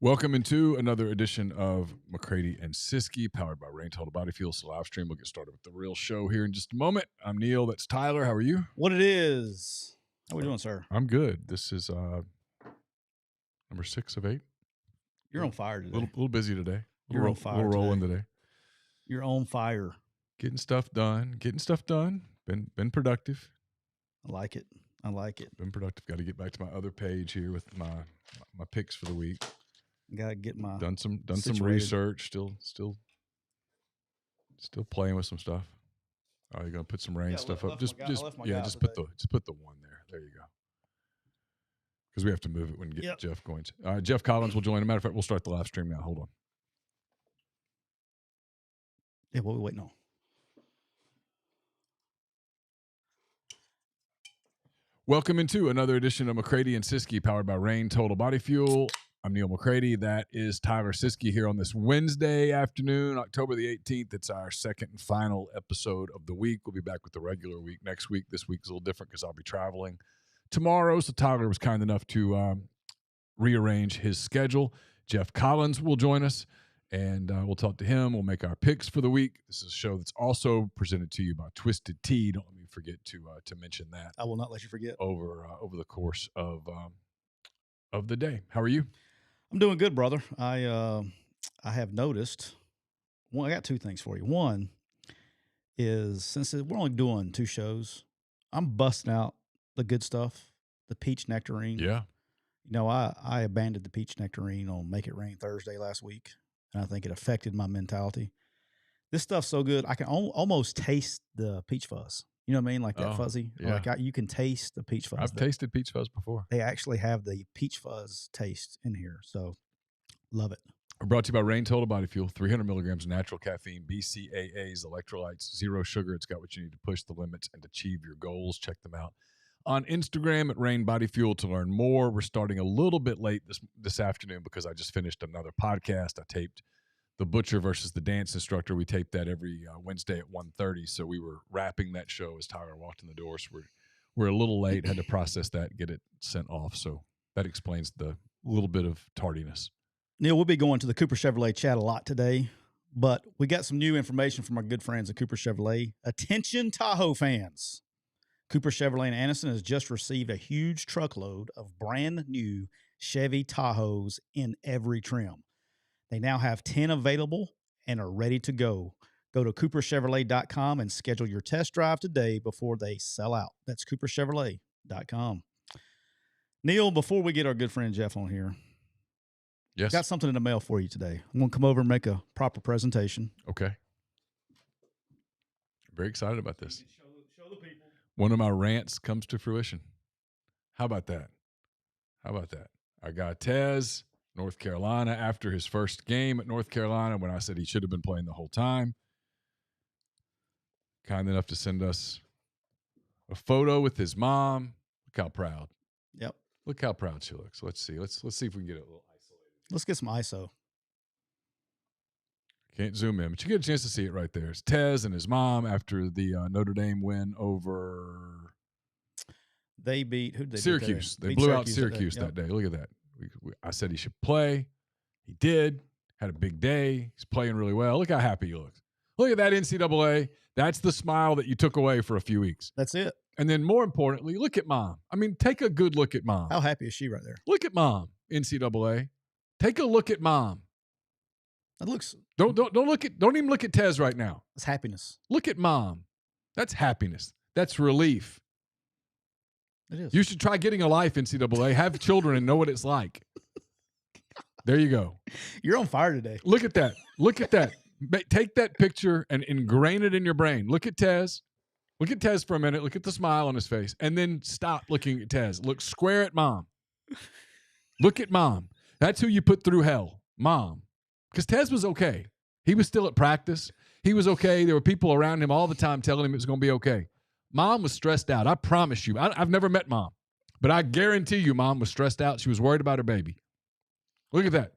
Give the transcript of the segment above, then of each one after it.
Welcome into another edition of McCready and Siskey, powered by Rant. Total Body Fuel. It's a live stream. We'll get started with the real show here in just a moment. I'm Neal. That's Tyler. How are you? What it is? How we doing, sir? I'm good. This is number 6 of 8. You're on fire today. A little busy today. You're on fire. A little rolling today. You're on fire. Getting stuff done. Been productive. I like it. Been productive. Got to get back to my other page here with my picks for the week. Gotta get my done some situated. research. Still playing with some stuff. Oh, you're gonna put some rain stuff up. Just put the one there. There you go. Because we have to move it when we get Geoff going. Geoff Collins will join. As a matter of fact, we'll start the live stream now. Hold on. Yeah, what are we waiting on? Welcome into another edition of McCready and Siskey, powered by Rant Total Body Fuel. I'm Neal McCready. That is Tyler Siskey here on this Wednesday afternoon, October the 18th. It's our second and final episode of the week. We'll be back with the regular week next week. This week's a little different because I'll be traveling tomorrow. So Tyler was kind enough to rearrange his schedule. Geoff Collins will join us, and we'll talk to him. We'll make our picks for the week. This is a show that's also presented to you by Twisted Tea. Don't let me forget to mention that. I will not let you forget. Over the course of the day. How are you? I'm doing good, brother. I have noticed. I got two things for you. One is, since we're only doing 2 shows, I'm busting out the good stuff, the peach nectarine. Yeah. You know, I abandoned the peach nectarine on Make It Rain Thursday last week, and I think it affected my mentality. This stuff's so good, I can almost taste the peach fuzz. You know what I mean? Like that fuzzy. Yeah. Like you can taste the peach fuzz. I've tasted peach fuzz before. They actually have the peach fuzz taste in here. So, love it. We're brought to you by Rant Total Body Fuel. 300 milligrams of natural caffeine, BCAAs, electrolytes, 0 sugar. It's got what you need to push the limits and achieve your goals. Check them out on Instagram at Rain Body Fuel to learn more. We're starting a little bit late this afternoon because I just finished another podcast. I taped The Butcher versus the Dance Instructor. We tape that every Wednesday at 1:30. So we were wrapping that show as Tyler walked in the door. So we're a little late, had to process that, get it sent off. So that explains the little bit of tardiness. Neal, we'll be going to the Cooper Chevrolet chat a lot today, but we got some new information from our good friends at Cooper Chevrolet. Attention Tahoe fans. Cooper Chevrolet in Anniston has just received a huge truckload of brand new Chevy Tahoes in every trim. They now have 10 available and are ready to go. Go to cooperchevrolet.com and schedule your test drive today before they sell out. That's cooperchevrolet.com. Neal, before we get our good friend Geoff on here, yes, got something in the mail for you today. I'm going to come over and make a proper presentation. Okay. Very excited about this. Show the people. One of my rants comes to fruition. How about that? I got Tez, North Carolina, after his first game at North Carolina, when I said he should have been playing the whole time. Kind enough to send us a photo with his mom. Look how proud. Yep. Look how proud she looks. Let's see. Let's see if we can get it a little isolated. Let's get some ISO. Can't zoom in, but you get a chance to see it right there. It's Tez and his mom after the Notre Dame win over. They beat who? Did they Syracuse. beat They blew out Syracuse Syracuse that day. Look at that. I said he should play. He did. Had a big day. He's playing really well. Look how happy he looks. Look at that NCAA. That's the smile that you took away for a few weeks. That's it. And then more importantly, look at mom. I mean, take a good look at mom. How happy is she right there? Look at mom, NCAA. Take a look at mom. That looks. Don't even look at Tez right now. It's happiness. Look at mom. That's happiness. That's relief. It is. You should try getting a life, NCAA. Have children and know what it's like. There you go. You're on fire today. Look at that. Look at that. Take that picture and ingrain it in your brain. Look at Tez. Look at Tez for a minute. Look at the smile on his face. And then stop looking at Tez. Look square at mom. Look at mom. That's who you put through hell. Mom. Because Tez was okay. He was still at practice. He was okay. There were people around him all the time telling him it was going to be okay. Mom was stressed out. I promise you. I've never met mom. But I guarantee you mom was stressed out. She was worried about her baby. Look at that.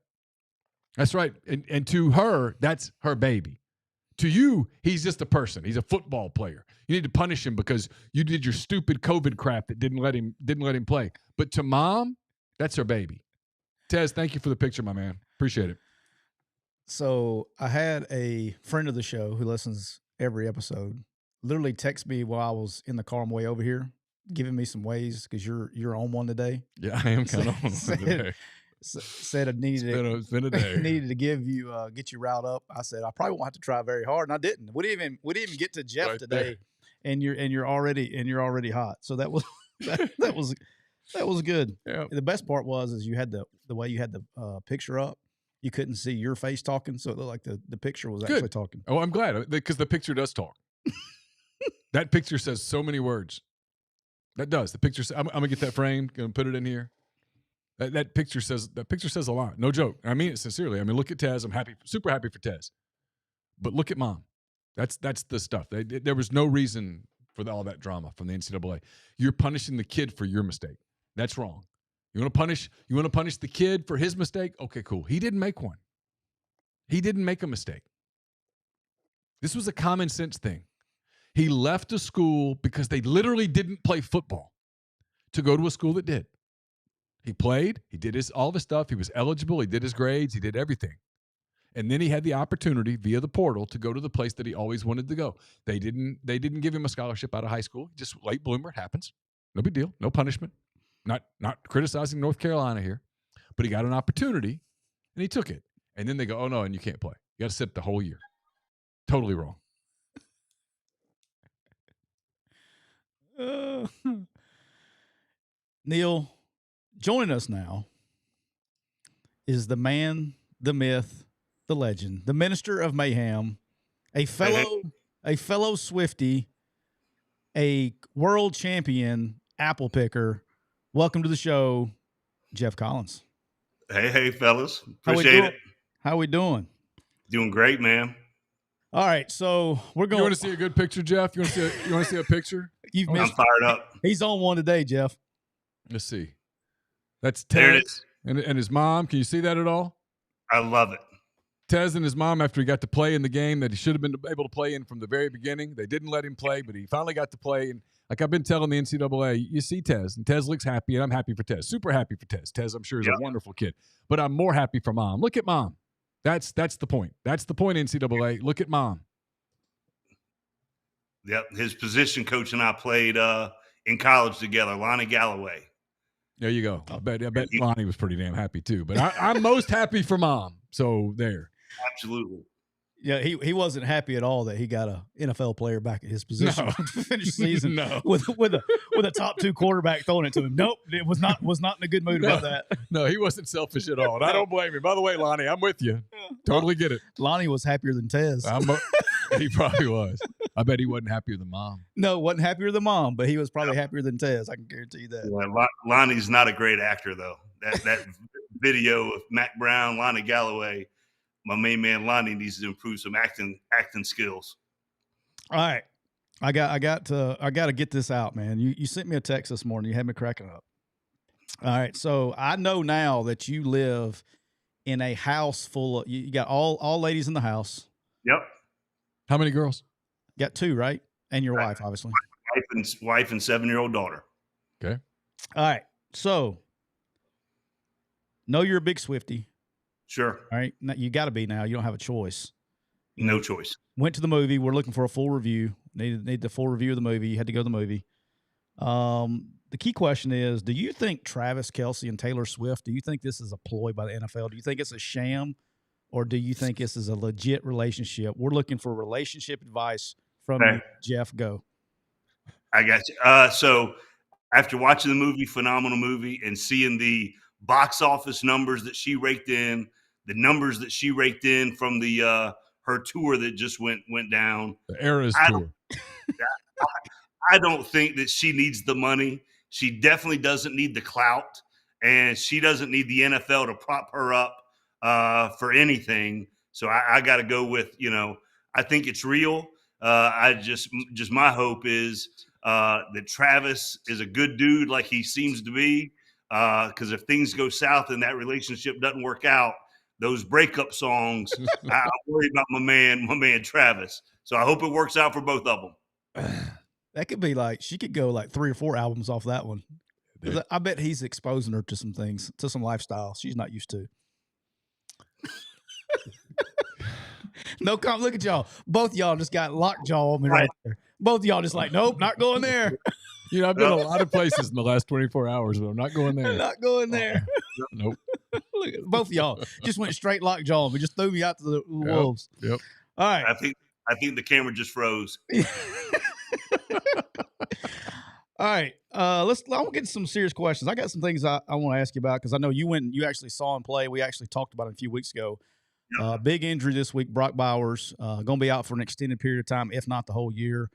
That's right. And to her, that's her baby. To you, he's just a person. He's a football player. You need to punish him because you did your stupid COVID crap that didn't let him play. But to mom, that's her baby. Tez, thank you for the picture, my man. Appreciate it. So I had a friend of the show who listens every episode literally text me while I was in the car on my way over here, giving me some ways because you're on one today. Yeah, I am kind of on one today. Said I needed it's been a day. needed to give you get you riled up. I said I probably won't have to try very hard, and I didn't. We didn't even get to Geoff Right today, and you're already hot. So that was that was good. Yeah. The best part was you had the way you had the picture up. You couldn't see your face talking, so it looked like the picture was actually talking. Oh, I'm glad because the picture does talk. That picture says so many words. That does. The picture. I'm gonna get that framed. Gonna put it in here. That picture says a lot. No joke. I mean it sincerely. I mean, look at Tez. I'm happy, super happy for Tez. But look at Mom. That's the stuff. There was no reason for all that drama from the NCAA. You're punishing the kid for your mistake. That's wrong. You want to punish the kid for his mistake? Okay, cool. He didn't make one. He didn't make a mistake. This was a common sense thing. He left a school because they literally didn't play football to go to a school that did. He played. He did all the stuff. He was eligible. He did his grades. He did everything. And then he had the opportunity via the portal to go to the place that he always wanted to go. They didn't give him a scholarship out of high school. Just late bloomer. It happens. No big deal. No punishment. Not criticizing North Carolina here. But he got an opportunity, and he took it. And then they go, oh, no, and you can't play. You got to sit the whole year. Totally wrong. Neal, joining us now is the man, the myth, the legend, the minister of mayhem, a fellow Swiftie, a world champion apple picker. Welcome to the show, Geoff Collins. Hey, fellas. Appreciate it. How we doing? Doing great, man. All right, so we're going. You want to see a good picture, Geoff? You want to see a picture? I'm fired up. He's on one today, Geoff. Let's see. That's Tez and his mom. Can you see that at all? I love it. Tez and his mom, after he got to play in the game that he should have been able to play in from the very beginning. They didn't let him play, but he finally got to play. And like I've been telling the NCAA, you see Tez, and Tez looks happy, and I'm happy for Tez. Super happy for Tez. Tez, I'm sure, is a wonderful kid. But I'm more happy for Mom. Look at Mom. That's the point. That's the point, NCAA. Look at Mom. Yep. His position coach and I played in college together, Lonnie Galloway. There you go. I bet Lonnie was pretty damn happy too. But I'm most happy for Mom. So there. Absolutely. Yeah, he wasn't happy at all that he got a NFL player back at his position to finish the season with a top 2 quarterback throwing it to him. Nope, it was not in a good mood about that. No, he wasn't selfish at all. And I don't blame him. By the way, Lonnie, I'm with you. Totally get it. Lonnie was happier than Tez. He probably was. I bet he wasn't happier than Mom. No, wasn't happier than Mom, but he was probably happier than Tez. I can guarantee you that. Yeah, Lonnie's not a great actor though. That video of Mac Brown, Lonnie Galloway. My main man Lonnie needs to improve some acting skills. All right, I got to get this out, man. You sent me a text this morning. You had me cracking up. All right, so I know now that you live in a house full of you got all ladies in the house. Yep. How many girls? You got 2, right? And your wife, obviously. Wife and 7-year-old daughter. Okay. All right, so know you're a big Swiftie. Sure. All right. Now, you got to be now. You don't have a choice. No choice. Went to the movie. We're looking for a full review. Need the full review of the movie. You had to go to the movie. The key question is, do you think Travis Kelce and Taylor Swift, do you think this is a ploy by the NFL? Do you think it's a sham, or do you think this is a legit relationship? We're looking for relationship advice from you, Geoff. Go. I got you. So after watching the movie, phenomenal movie, and seeing the box office numbers that she raked in, the numbers that she raked in from the her tour that just went down. The Eras tour. I don't think that she needs the money. She definitely doesn't need the clout, and she doesn't need the NFL to prop her up for anything. So I got to go with, I think it's real. I just my hope is that Travis is a good dude like he seems to be. Because if things go south and that relationship doesn't work out, those breakup songs, I worry about my man Travis. So I hope it works out for both of them. That could be she could go 3 or 4 albums off that one. Dick. I bet he's exposing her to some things, to some lifestyle she's not used to. No comment. Look at y'all. Both of y'all just got lockjaw on me right there. Both of y'all just like, nope, not going there. You know, I've been a lot of places in the last 24 hours, but I'm not going there. Not going there. Nope. Look at both of y'all just went straight lockjaw on me. Just threw me out to the wolves. Yep. All right. I think the camera just froze. All right. I want to get some serious questions. I got some things I want to ask you about because I know you actually saw him play. We actually talked about it a few weeks ago. Big injury this week. Brock Bowers going to be out for an extended period of time, if not the whole year.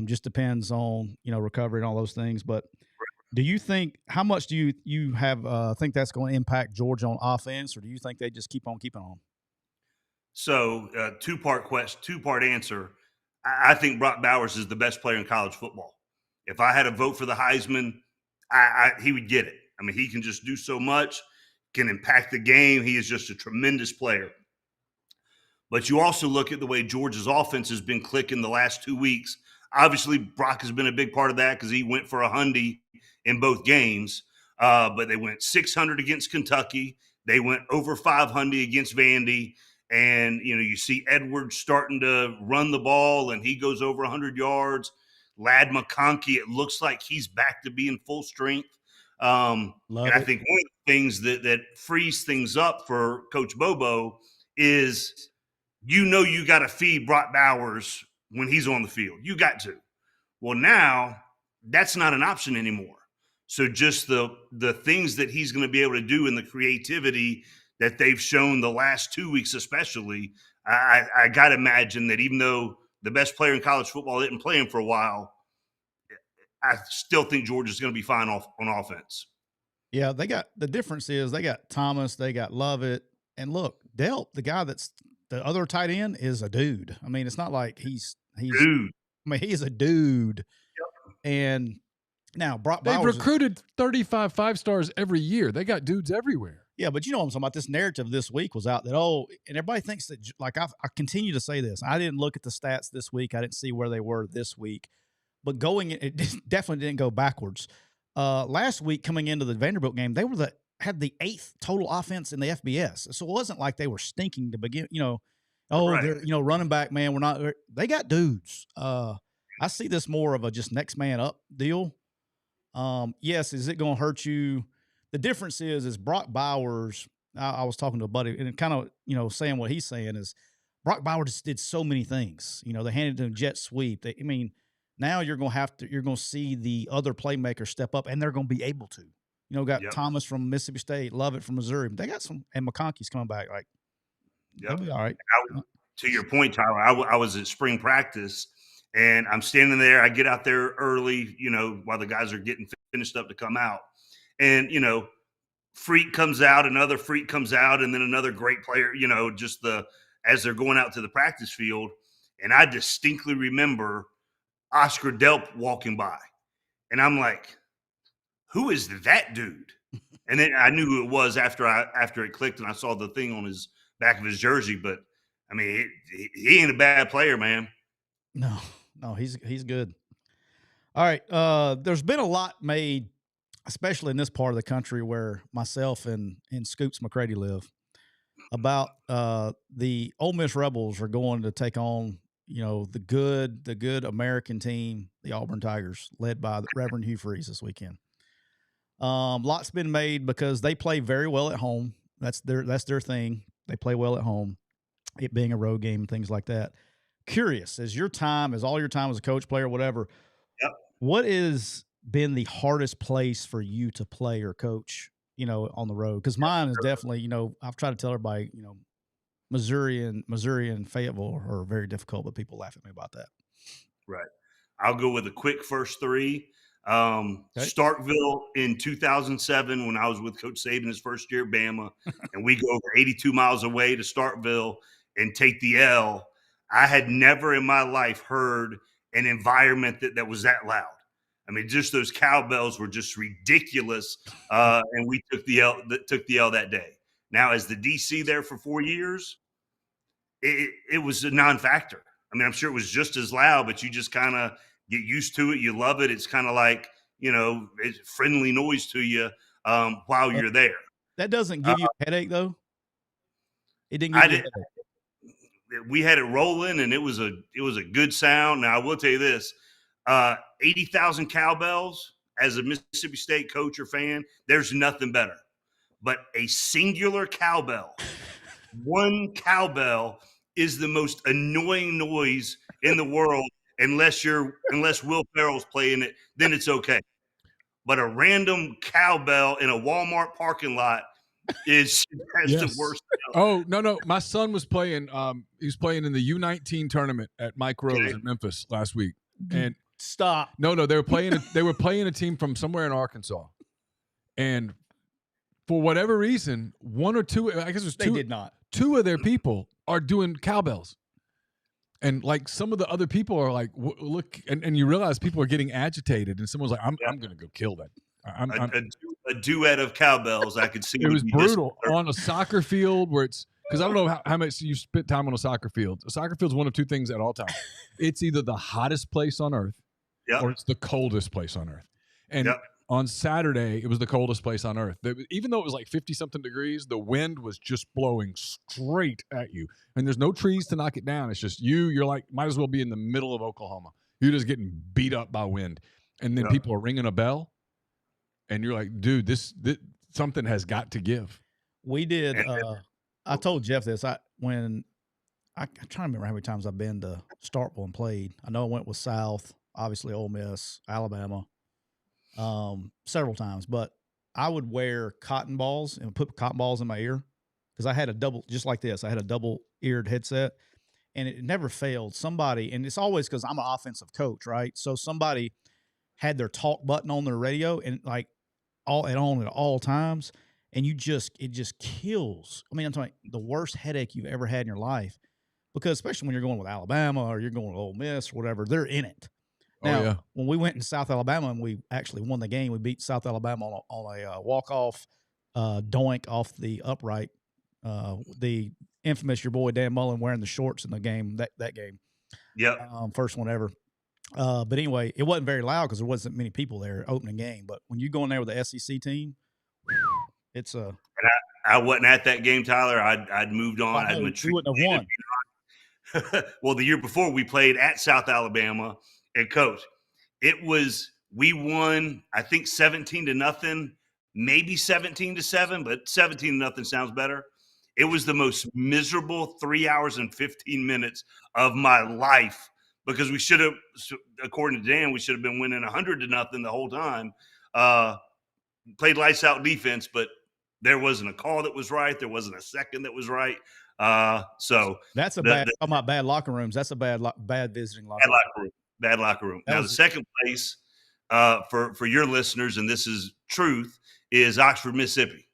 Just depends on recovery and all those things. But do you think how much do you have think that's going to impact Georgia on offense, or do you think they just keep on keeping on? So two-part answer. I think Brock Bowers is the best player in college football. If I had a vote for the Heisman, he would get it. I mean, he can just do so much, can impact the game. He is just a tremendous player. But you also look at the way Georgia's offense has been clicking the last 2 weeks. Obviously, Brock has been a big part of that because he went for 100 in both games. But they went 600 against Kentucky. They went over 500 against Vandy. And, you see Edwards starting to run the ball, and he goes over 100 yards. Lad McConkey, it looks like he's back to being full strength. I think one of the things that frees things up for Coach Bobo is you got to feed Brock Bowers when he's on the field. You got to. Well, now that's not an option anymore. So just the things that he's going to be able to do and the creativity that they've shown the last 2 weeks especially, I got to imagine that even though the best player in college football didn't play him for a while, I still think Georgia's going to be fine on offense. Yeah, the difference is they got Thomas, they got Lovett, and look, Delp, the guy that's the other tight end, is a dude. I mean, it's not like he's dude. I mean, he's a dude. Yep. And now Brock Bowers, they've recruited 35 5-stars every year. They got dudes everywhere. Yeah, but you know what I'm talking about. This narrative this week was out that, and everybody thinks that, like I continue to say this. I didn't look at the stats this week. I didn't see where they were this week. But it definitely didn't go backwards. Last week, coming into the Vanderbilt game, they had the 8th total offense in the FBS. So it wasn't like they were stinking to begin, they're, running back, man, we're not – they got dudes. I see this more of a just next man up deal. Yes, is it going to hurt you? The difference is Brock Bowers. I was talking to a buddy and kind of, saying what he's saying is Brock Bowers did so many things. They handed him jet sweep. Now you're going to see the other playmakers step up, and they're going to be able to. Got Thomas from Mississippi State, Lovett from Missouri. They got some, and McConkey's coming back. Like, they'll be all right. To your point, Tyler, I was at spring practice, and I'm standing there. I get out there early, while the guys are getting finished up to come out. And, freak comes out, another freak comes out, and then another great player, as they're going out to the practice field. And I distinctly remember Oscar Delp walking by. And I'm like, who is that dude? And then I knew who it was after it clicked and I saw the thing on his back of his jersey. But, I mean, he ain't a bad player, man. No, he's good. All right. There's been a lot made, especially in this part of the country where myself and Scoops McCready live, about the Ole Miss Rebels are going to take on, the good American team, the Auburn Tigers, led by the Reverend Hugh Freeze this weekend. Lots been made because they play very well at home. That's their thing. They play well at home, it being a road game and things like that. Curious, as all your time as a coach, player, whatever, what has been the hardest place for you to play or coach, on the road? Because mine is definitely, I've tried to tell everybody, Missouri and Fayetteville are very difficult, but people laugh at me about that. Right. I'll go with a quick first three. Starkville in 2007 when I was with Coach Saban his first year at Bama, and we go over 82 miles away to Starkville and take the L. I had never in my life heard an environment that was that loud. I mean, just those cowbells were just ridiculous, and we took the L that day. Now, as the DC there for 4 years, it was a non-factor. I mean, I'm sure it was just as loud, but you just kind of get used to it. You love it. It's kind of like, friendly noise to you while you're there. That doesn't give you a headache, though? It didn't give you a headache. We had it rolling, and it was a good sound. Now, I will tell you this, 80,000 cowbells as a Mississippi State coach or fan, there's nothing better. But a singular cowbell, one cowbell is the most annoying noise in the world unless Will Ferrell's playing it, then it's okay. But a random cowbell in a Walmart parking lot is the worst. Oh, no. My son was playing he was playing in the U19 tournament at Mike Rose in Memphis last week. And stop. No, they were playing a team from somewhere in Arkansas. And for whatever reason, one or two, I guess it was two. They did not. Two of their people are doing cowbells. And like some of the other people are like, look, and you realize people are getting agitated. And someone's like, I'm going to go kill that. A duet of cowbells, I could see. It was brutal on a soccer field where it's, because I don't know how much you spent time on a soccer field. A soccer field is one of two things at all times. It's either the hottest place on earth or it's the coldest place on earth. And on Saturday, it was the coldest place on earth. Even though it was like 50-something degrees, the wind was just blowing straight at you. And there's no trees to knock it down. It's just you're like, might as well be in the middle of Oklahoma. You're just getting beat up by wind. And then people are ringing a bell. And you're like, dude, this something has got to give. We did. I told Geoff this. I'm trying to remember how many times I've been to Starkville and played. I know I went with South, obviously Ole Miss, Alabama, several times. But I would wear cotton balls and put cotton balls in my ear because I had a double, just like this. I had a double-eared headset, and it never failed. Somebody, and it's always because I'm an offensive coach, right? So somebody had their talk button on their radio and like on at all times. And it just kills. I mean, I'm talking the worst headache you've ever had in your life, because especially when you're going with Alabama or you're going with Ole Miss or whatever, they're in it. Now, when we went in South Alabama and we actually won the game, we beat South Alabama on a walk-off doink off the upright. The infamous your boy Dan Mullen wearing the shorts in the game, that game. Yep. First one ever. But anyway, it wasn't very loud because there wasn't many people there opening game. But when you go in there with the SEC team, it's a. And I wasn't at that game, Tyler. I'd moved on. I'd matured. You wouldn't have won. Well, the year before we played at South Alabama, and coach, we won, I think 17-0, maybe 17-7, but 17-0 sounds better. It was the most miserable 3 hours and 15 minutes of my life because we should have, according to Dan, we should have been winning 100-0 the whole time. Played lights out defense, but there wasn't a call that was right. There wasn't a second that was right. So that's talking about bad locker rooms. That's a bad visiting locker room. Bad locker room. Now, the second place for your listeners, and this is truth, is Oxford, Mississippi.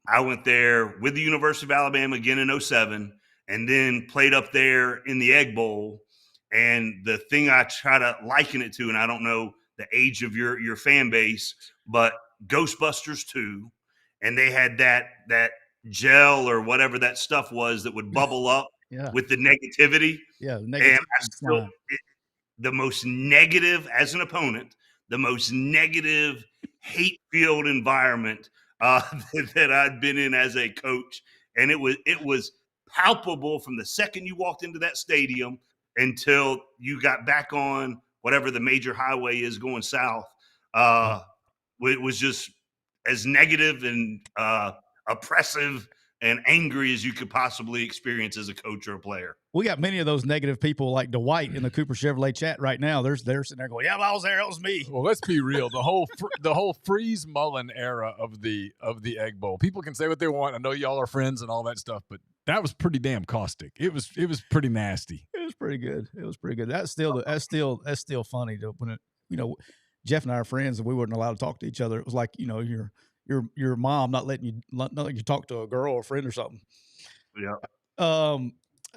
I went there with the University of Alabama again in 2007, and then played up there in the Egg Bowl. And the thing I try to liken it to, and I don't know the age of your fan base, but Ghostbusters 2, and they had that gel or whatever that stuff was that would bubble up with the negativity. Yeah, and the most negative as an opponent, the most negative hate-filled environment that I'd been in as a coach, and it was palpable from the second you walked into that stadium until you got back on whatever the major highway is going south. It was just as negative and oppressive and angry as you could possibly experience as a coach or a player. We got many of those negative people like Dwight in the Cooper Chevrolet chat right now. They're sitting there going, "Yeah, I was there. It was me." Well, let's be real. The whole Freeze Mullen era of the Egg Bowl. People can say what they want. I know y'all are friends and all that stuff, but that was pretty damn caustic. It was pretty nasty. It was pretty good. That's still funny to when it, Geoff and I are friends and we weren't allowed to talk to each other. It was like, your mom not letting you talk to a girl or a friend or something. Yeah.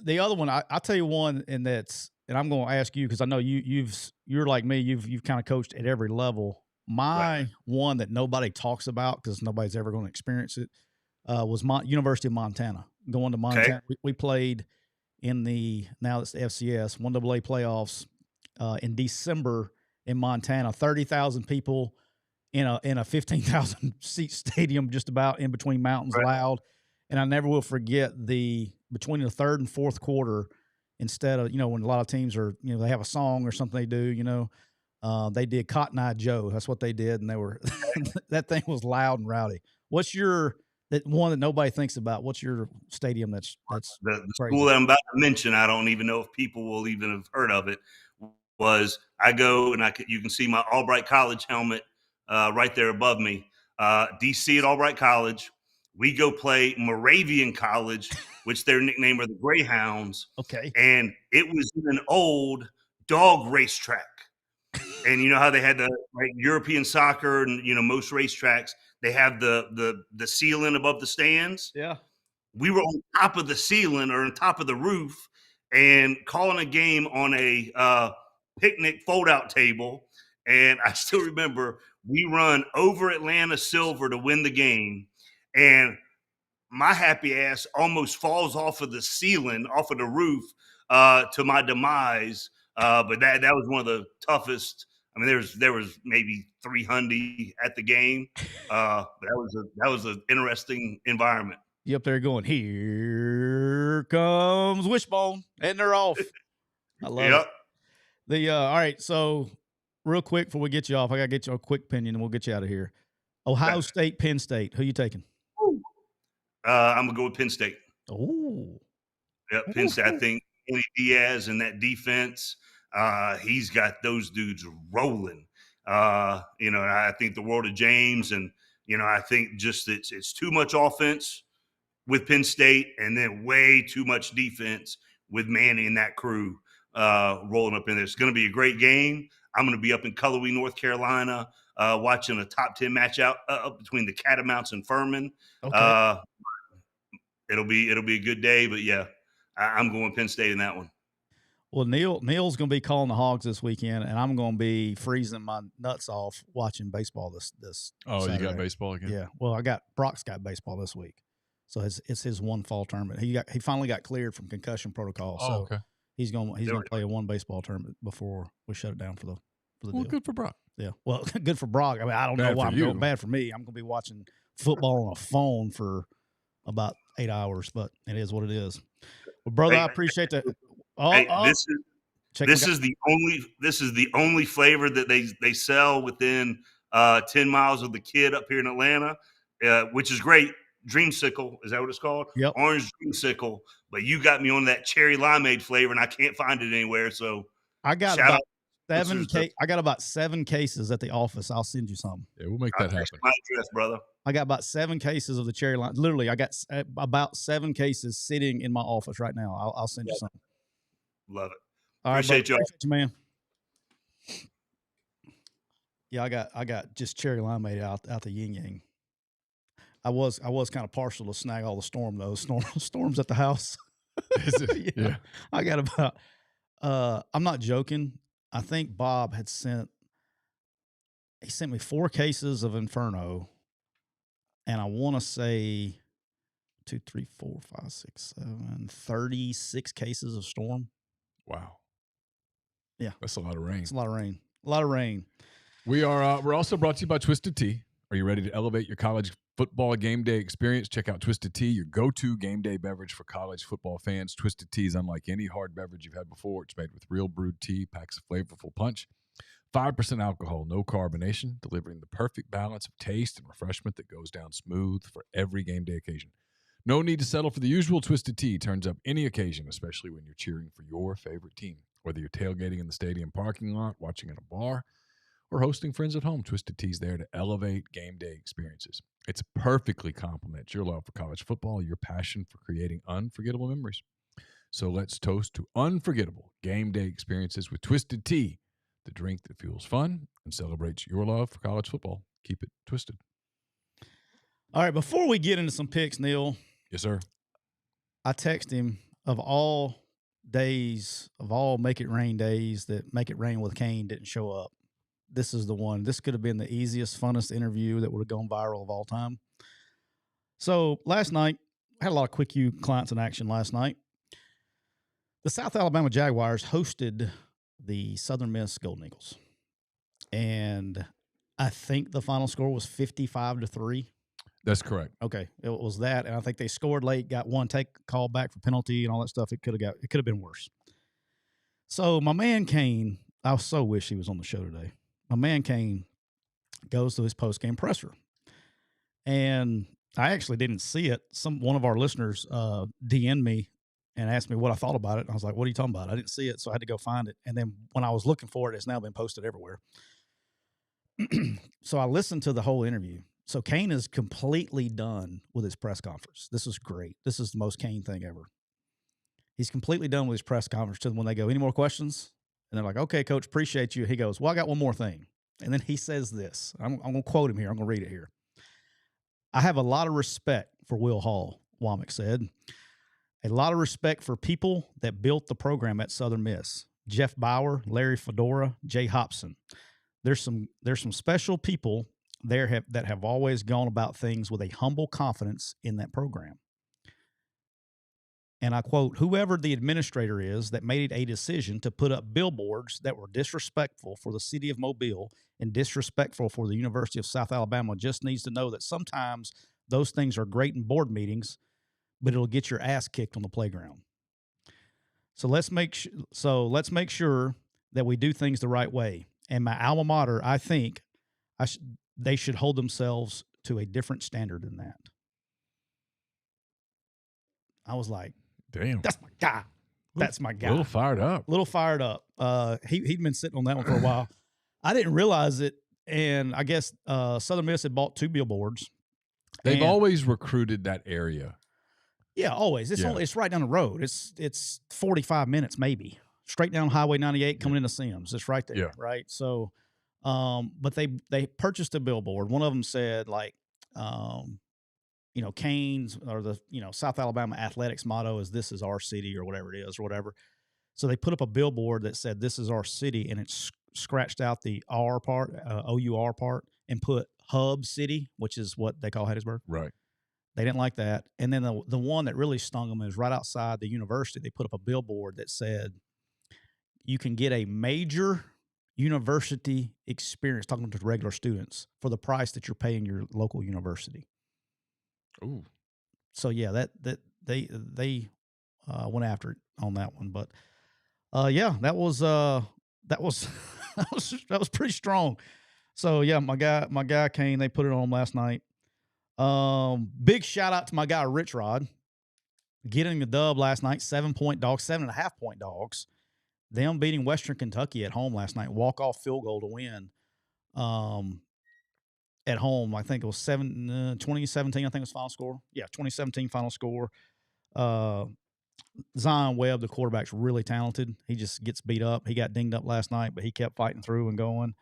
The other one, I'll tell you one, and I'm going to ask you because I know you're like me. You've kind of coached at every level. My one that nobody talks about because nobody's ever going to experience it was University of Montana. Going to Montana, we played in now it's the FCS 1AA playoffs in December in Montana. 30,000 people in a 15,000 seat stadium, just about in between mountains, Right. loud. And I never will forget between the third and fourth quarter, instead of, when a lot of teams are, they have a song or something they do, they did Cotton Eye Joe. That's what they did. And they were, that thing was loud and rowdy. What's that one that nobody thinks about? What's your stadium that's The crazy? school that I'm about to mention, I don't even know if people will even have heard of it. Was I go and you can see my Albright College helmet right there above me. DC at Albright College. We go play Moravian College, which their nickname are the Greyhounds. Okay. And it was in an old dog racetrack. And you know how they had the European soccer and most racetracks, they have the ceiling above the stands. Yeah. We were on top of the ceiling or on top of the roof and calling a game on a picnic fold-out table. And I still remember we run over Atlanta Silver to win the game. And my happy ass almost falls off of the ceiling, off of the roof, to my demise. But that was one of the toughest. I mean, there was maybe 300 at the game. That was an interesting environment. You up there going, here comes Wishbone, and they're off. I love it. All right, so real quick before we get you off, I got to get your quick opinion, and we'll get you out of here. Ohio State, Penn State. Who you taking? I'm going to go with Penn State. Oh. Yep, Penn State. I think Kenny Diaz and that defense, he's got those dudes rolling. And I think the world of James, and I think just it's too much offense with Penn State, and then way too much defense with Manny and that crew rolling up in there. It's going to be a great game. I'm going to be up in Cullowhee, North Carolina, watching a top 10 match out between the Catamounts and Furman. Okay. It'll be a good day, but yeah, I'm going Penn State in that one. Well, Neal's going to be calling the Hogs this weekend, and I'm going to be freezing my nuts off watching baseball this. Oh, Saturday. You got baseball again? Yeah. Well, Brock's got baseball this week, so it's his one fall tournament. He finally got cleared from concussion protocol, so okay. he's going to play a one baseball tournament before we shut it down for the Well, deal. good for Brock. Yeah. Well, good for Brock. I mean, I don't know why I'm going bad for me. I'm going to be watching football on a phone for about 8 hours, but it is what it is. Well, brother, I appreciate that. This is the only flavor that they sell within 10 miles of the Kid up here in Atlanta, which is great. Dreamsicle, is that what it's called? Yep. Orange Dreamsicle. But you got me on that cherry limeade flavor, and I can't find it anywhere. So I got about 7 cases at the office. I'll send you some. Yeah, we'll make that happen. My address, brother. I got about 7 cases of the cherry lime. Literally, I got about 7 cases sitting in my office right now. I'll send you some. Love it. All Appreciate right, you, man. Yeah, I got just cherry limeade out the yin yang. I was kind of partial to snag all the storms at the house. Is it? Yeah. I got about. I'm not joking. I think Bob had sent me 4 cases of Inferno, and I want to say 2, 3, 4, 5, 6, 7, 36 cases of Storm. Wow. Yeah. That's a lot of rain. It's a lot of rain. A lot of rain. We're also brought to you by Twisted Tea. Are you ready to elevate your college football game day experience? Check out Twisted Tea, your go-to game day beverage for college football fans. Twisted Tea is unlike any hard beverage you've had before. It's made with real brewed tea, packs a flavorful punch, 5% alcohol, no carbonation, delivering the perfect balance of taste and refreshment that goes down smooth for every game day occasion. No need to settle for the usual. Twisted Tea turns up any occasion, especially when you're cheering for your favorite team. Whether you're tailgating in the stadium parking lot, watching at a bar, or hosting friends at home, Twisted Tea's there to elevate game day experiences. It's perfectly complements your love for college football, your passion for creating unforgettable memories. So let's toast to unforgettable game day experiences with Twisted Tea, the drink that fuels fun and celebrates your love for college football. Keep it twisted. All right, before we get into some picks, Neal. Yes, sir. I text him, of all days, of all Make It Rain days, that Make It Rain with Kane didn't show up. This is the one. This could have been the easiest, funnest interview that would have gone viral of all time. So last night, I had a lot of Quick U clients in action last night. The South Alabama Jaguars hosted the Southern Miss Golden Eagles. and I think the final score was 55-3. That's correct. Okay, it was that, and I think they scored late, got one take call back for penalty and all that stuff. It could have been worse. So my man Kane, I so wish he was on the show today. My man Kane goes to his post-game presser, and I actually didn't see it. One of our listeners DM'd me and asked me what I thought about it. And I was like, "What are you talking about?" I didn't see it, so I had to go find it. And then when I was looking for it, it's now been posted everywhere. So I listened to the whole interview. So Kane is completely done with his press conference. This is great. This is the most Kane thing ever. He's completely done with his press conference. To when they go, "Any more questions?" And they're like, "Okay, coach, appreciate you." He goes, "Well, I got one more thing." And then he says this. I'm going to quote him here. I'm going to read it here. "I have a lot of respect for Will Hall," Wommack said. "A lot of respect for people that built the program at Southern Miss. Jeff Bauer, Larry Fedora, Jay Hobson. There's some special people there that have always gone about things with a humble confidence in that program." And I quote, "Whoever the administrator is that made a decision to put up billboards that were disrespectful for the city of Mobile and disrespectful for the University of South Alabama just needs to know that sometimes those things are great in board meetings, but it'll get your ass kicked on the playground. So let's make sure that we do things the right way. And my alma mater, I think they should hold themselves to a different standard than that." I was like, Damn. "That's my guy. That's my guy." A little fired up. He'd been sitting on that one for a while. I didn't realize it, and I guess Southern Miss had bought 2 billboards. They've always recruited that area. Yeah, always. It's right down the road. It's 45 minutes maybe, straight down Highway 98 coming into Sims. It's right there, right? So, but they purchased a billboard. One of them said like, Kane's or the South Alabama athletics motto is "This is our city" or whatever it is or whatever. So they put up a billboard that said "This is our city," and it's scratched out the R part, OUR part, and put Hub City, which is what they call Hattiesburg. Right. They didn't like that. And then the one that really stung them is right outside the university. They put up a billboard that said, "You can get a major university experience," talking to regular students, "for the price that you're paying your local university." Ooh. So yeah, that they went after it on that one. But that was that was pretty strong. So yeah, my guy Kane, they put it on last night. Big shout out to my guy Rich Rod getting the dub last night. 7.5 point dogs. Them beating Western Kentucky at home last night. Walk-off field goal to win. At home, I think it was 2017. I think it was final score. Yeah, 2017 final score. Zion Webb, the quarterback's really talented. He just gets beat up. He got dinged up last night, but he kept fighting through and going.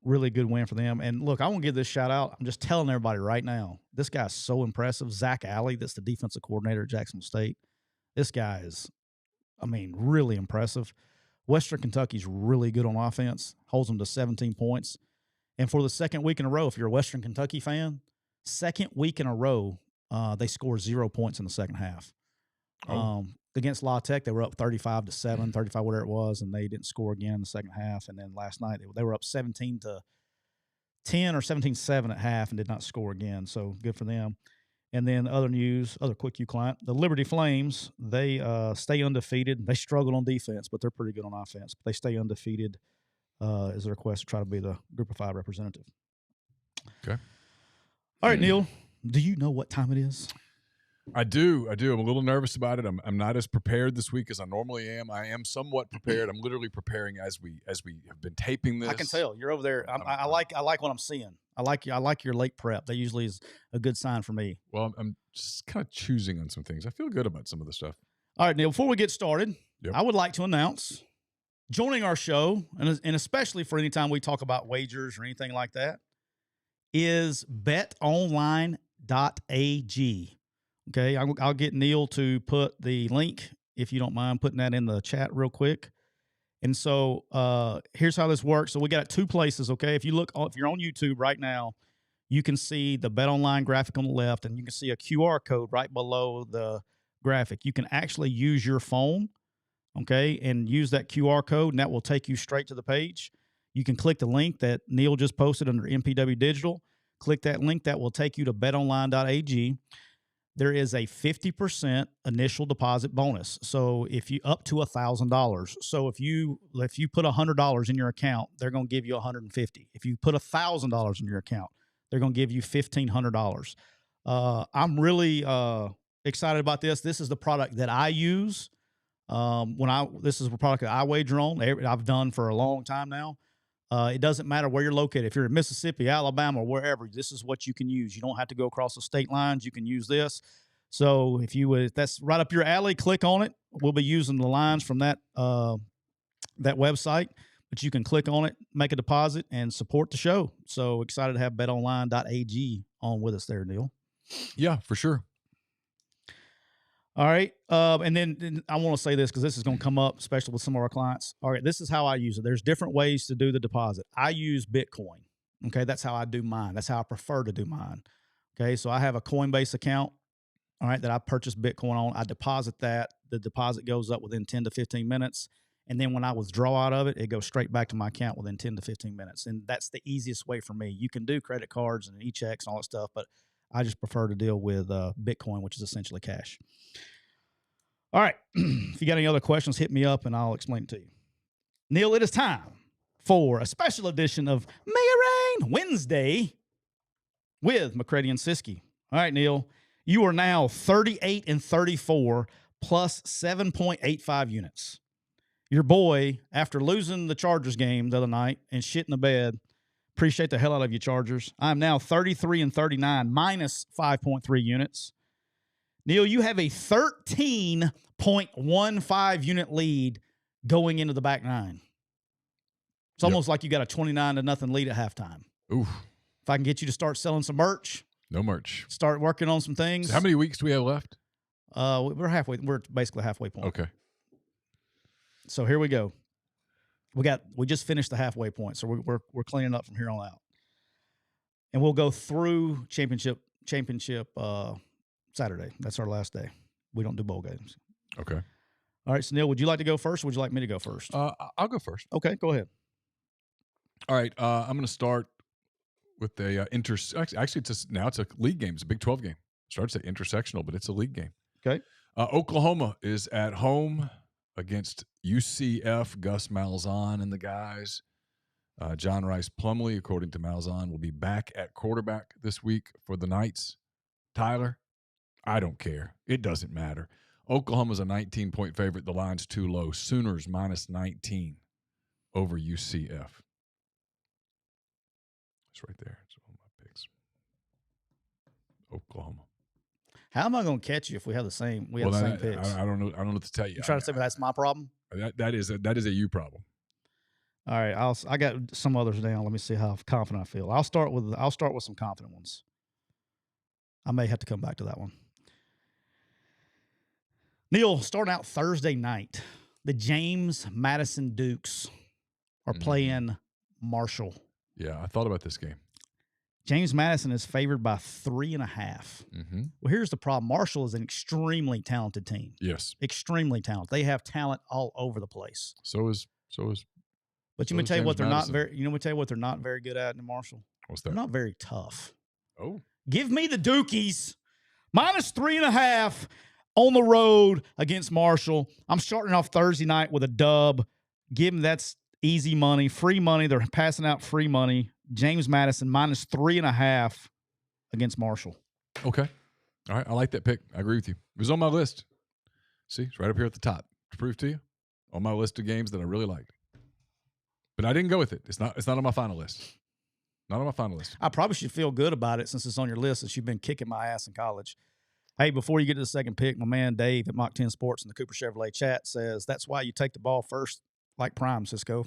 Really good win for them. And look, I want to give this shout out. I'm just telling everybody right now, this guy's so impressive. Zach Alley, that's the defensive coordinator at Jacksonville State. This guy is, really impressive. Western Kentucky's really good on offense, holds them to 17 points. And for the second week in a row, if you're a Western Kentucky fan, second week in a row, they scored 0 points in the second half. Against La Tech, they were up 35-7, 35, whatever it was, and they didn't score again in the second half. And then last night, they were up 17-10 or 17-7 at half and did not score again. So good for them. And then other news, other quick U client, the Liberty Flames, they stay undefeated. They struggle on defense, but they're pretty good on offense. But they stay undefeated as a request to try to be the Group of 5 representative. Okay. All right, Neal, do you know what time it is? I do. I'm a little nervous about it. I'm not as prepared this week as I normally am. I am somewhat prepared. I'm literally preparing as we have been taping this. I can tell you're over there. I like what I'm seeing. I like your late prep. That usually is a good sign for me. Well, I'm just kind of choosing on some things. I feel good about some of the stuff. All right, Neal, before we get started, I would like to announce joining our show, and especially for any time we talk about wagers or anything like that, is BetOnline.ag. Okay, I'll get Neal to put the link, if you don't mind putting that in the chat real quick. And so here's how this works. So we got 2 places, okay? If you're on YouTube right now, you can see the BetOnline graphic on the left, and you can see a QR code right below the graphic. You can actually use your phone okay, and use that QR code, and that will take you straight to the page. You can click the link that Neal just posted under MPW Digital. Click that link. That will take you to betonline.ag. There is a 50% initial deposit bonus. So if you up to $1,000. So if you put $100 in your account, they're going to give you $150. If you put $1,000 in your account, they're going to give you $1,500. I'm really excited about this. This is the product that I use. This is a product that I wager on. I've done for a long time now. It doesn't matter where you're located. If you're in Mississippi, Alabama, or wherever, this is what you can use. You don't have to go across the state lines. You can use this. So if that's right up your alley, click on it. We'll be using the lines from that website, but you can click on it, make a deposit, and support the show. So excited to have betonline.ag on with us there, Neal. Yeah, for sure. All right. And then I want to say this because this is going to come up, especially with some of our clients. All right. This is how I use it. There's different ways to do the deposit. I use Bitcoin. Okay. That's how I do mine. That's how I prefer to do mine. Okay. So I have a Coinbase account, all right, that I purchase Bitcoin on. I deposit that. The deposit goes up within 10 to 15 minutes. And then when I withdraw out of it, it goes straight back to my account within 10 to 15 minutes. And that's the easiest way for me. You can do credit cards and e-checks and all that stuff, but I just prefer to deal with Bitcoin, which is essentially cash. All right. If you got any other questions, hit me up and I'll explain it to you. Neal, it is time for a special edition of Mega Rain Wednesday with McCready and Siskey. All right, Neal, you are now 38-34 plus 7.85 units. Your boy, after losing the Chargers game the other night and shit in the bed, appreciate the hell out of you, Chargers. I'm now 33-39 minus 5.3 units. Neal, you have a 13.15 unit lead going into the back nine. It's almost like you got a 29-0 lead at halftime. Oof. If I can get you to start selling some merch. No merch. Start working on some things. So how many weeks do we have left? We're halfway. We're basically halfway point. Okay. So here we go. We just finished the halfway point, so we're cleaning up from here on out, and we'll go through championship Saturday. That's our last day. We don't do bowl games. Okay. All right, so Neal, would you like to go first, or would you like me to go first? I'll go first. Okay, go ahead. All right. I'm going to start with a actually it's a league game. It's a Big 12 game. Started to say intersectional, but it's a league game. Okay. Oklahoma is at home against UCF. Gus Malzahn and the guys. John Rice Plumlee, according to Malzahn, will be back at quarterback this week for the Knights. Tyler, I don't care. It doesn't matter. Oklahoma's a 19-point favorite. The line's too low. Sooners minus 19 over UCF. It's right there. It's one of my picks. Oklahoma. How am I going to catch you if we have the same? We have the same picks. I don't know. I don't know what to tell you. You trying to say that's my problem? That is a you problem. All right. I got some others down. Let me see how confident I feel. I'll start with some confident ones. I may have to come back to that one. Neal, starting out Thursday night, the James Madison Dukes are playing Marshall. Yeah, I thought about this game. James Madison is favored by 3.5. Mm-hmm. Well, here's the problem. Marshall is an extremely talented team. Yes. Extremely talented. They have talent all over the place. So is. But you may tell you what they're not very. You know, we tell you what they're not very good at in Marshall. What's that? They're not very tough. Oh. Give me the Dukies minus 3.5 on the road against Marshall. I'm starting off Thursday night with a dub. Give them that's easy money, free money. They're passing out free money. James Madison minus 3.5 against Marshall. Okay. All right. I like that pick. I agree with you. It was on my list. See, it's right up here at the top. To prove to you, on my list of games that I really liked. But I didn't go with it. It's not on my final list. Not on my final list. I probably should feel good about it since it's on your list, since you've been kicking my ass in college. Hey, before you get to the second pick, my man Dave at Mach 10 Sports in the Cooper Chevrolet chat says, that's why you take the ball first like Prime, Cisco.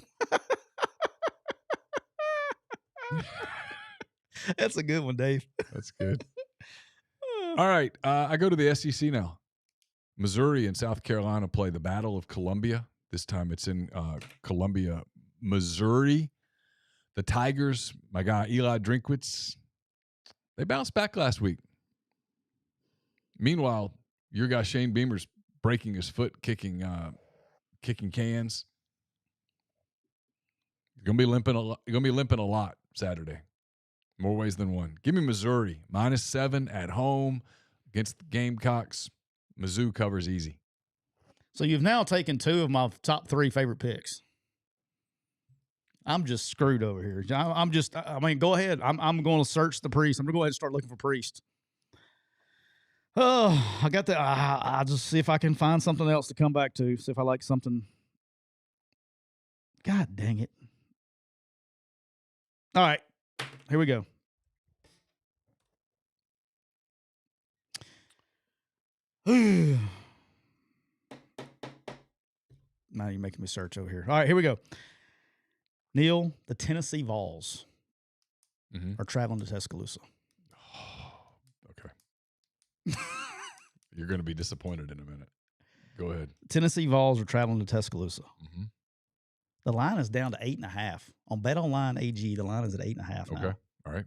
That's a good one, Dave. That's good. All right. I go to the SEC now. Missouri and South Carolina play the Battle of Columbia. This time it's in Columbia, Missouri. The Tigers, my guy Eli Drinkwitz, they bounced back last week. Meanwhile, your guy Shane Beamer's breaking his foot kicking kicking cans. You're gonna be limping a lot. You're gonna be limping a lot Saturday. More ways than one. Give me Missouri -7 at home against the Gamecocks. Mizzou covers easy. So you've now taken 2 of my top 3 favorite picks. I'm just screwed over here. I mean, go ahead. I'm going to search the priest. I'm going to go ahead and start looking for priest. Oh, I got that. I'll just see if I can find something else to come back to. See if I like something. God dang it. All right. Here we go. Now you're making me search over here. All right, here we go. Neal, the Tennessee Vols are traveling to Tuscaloosa. Okay. You're going to be disappointed in a minute. Go ahead. Tennessee Vols are traveling to Tuscaloosa. Mm-hmm. The line is down to 8.5. On BetOnline AG, the line is at 8.5 now. Okay. All right.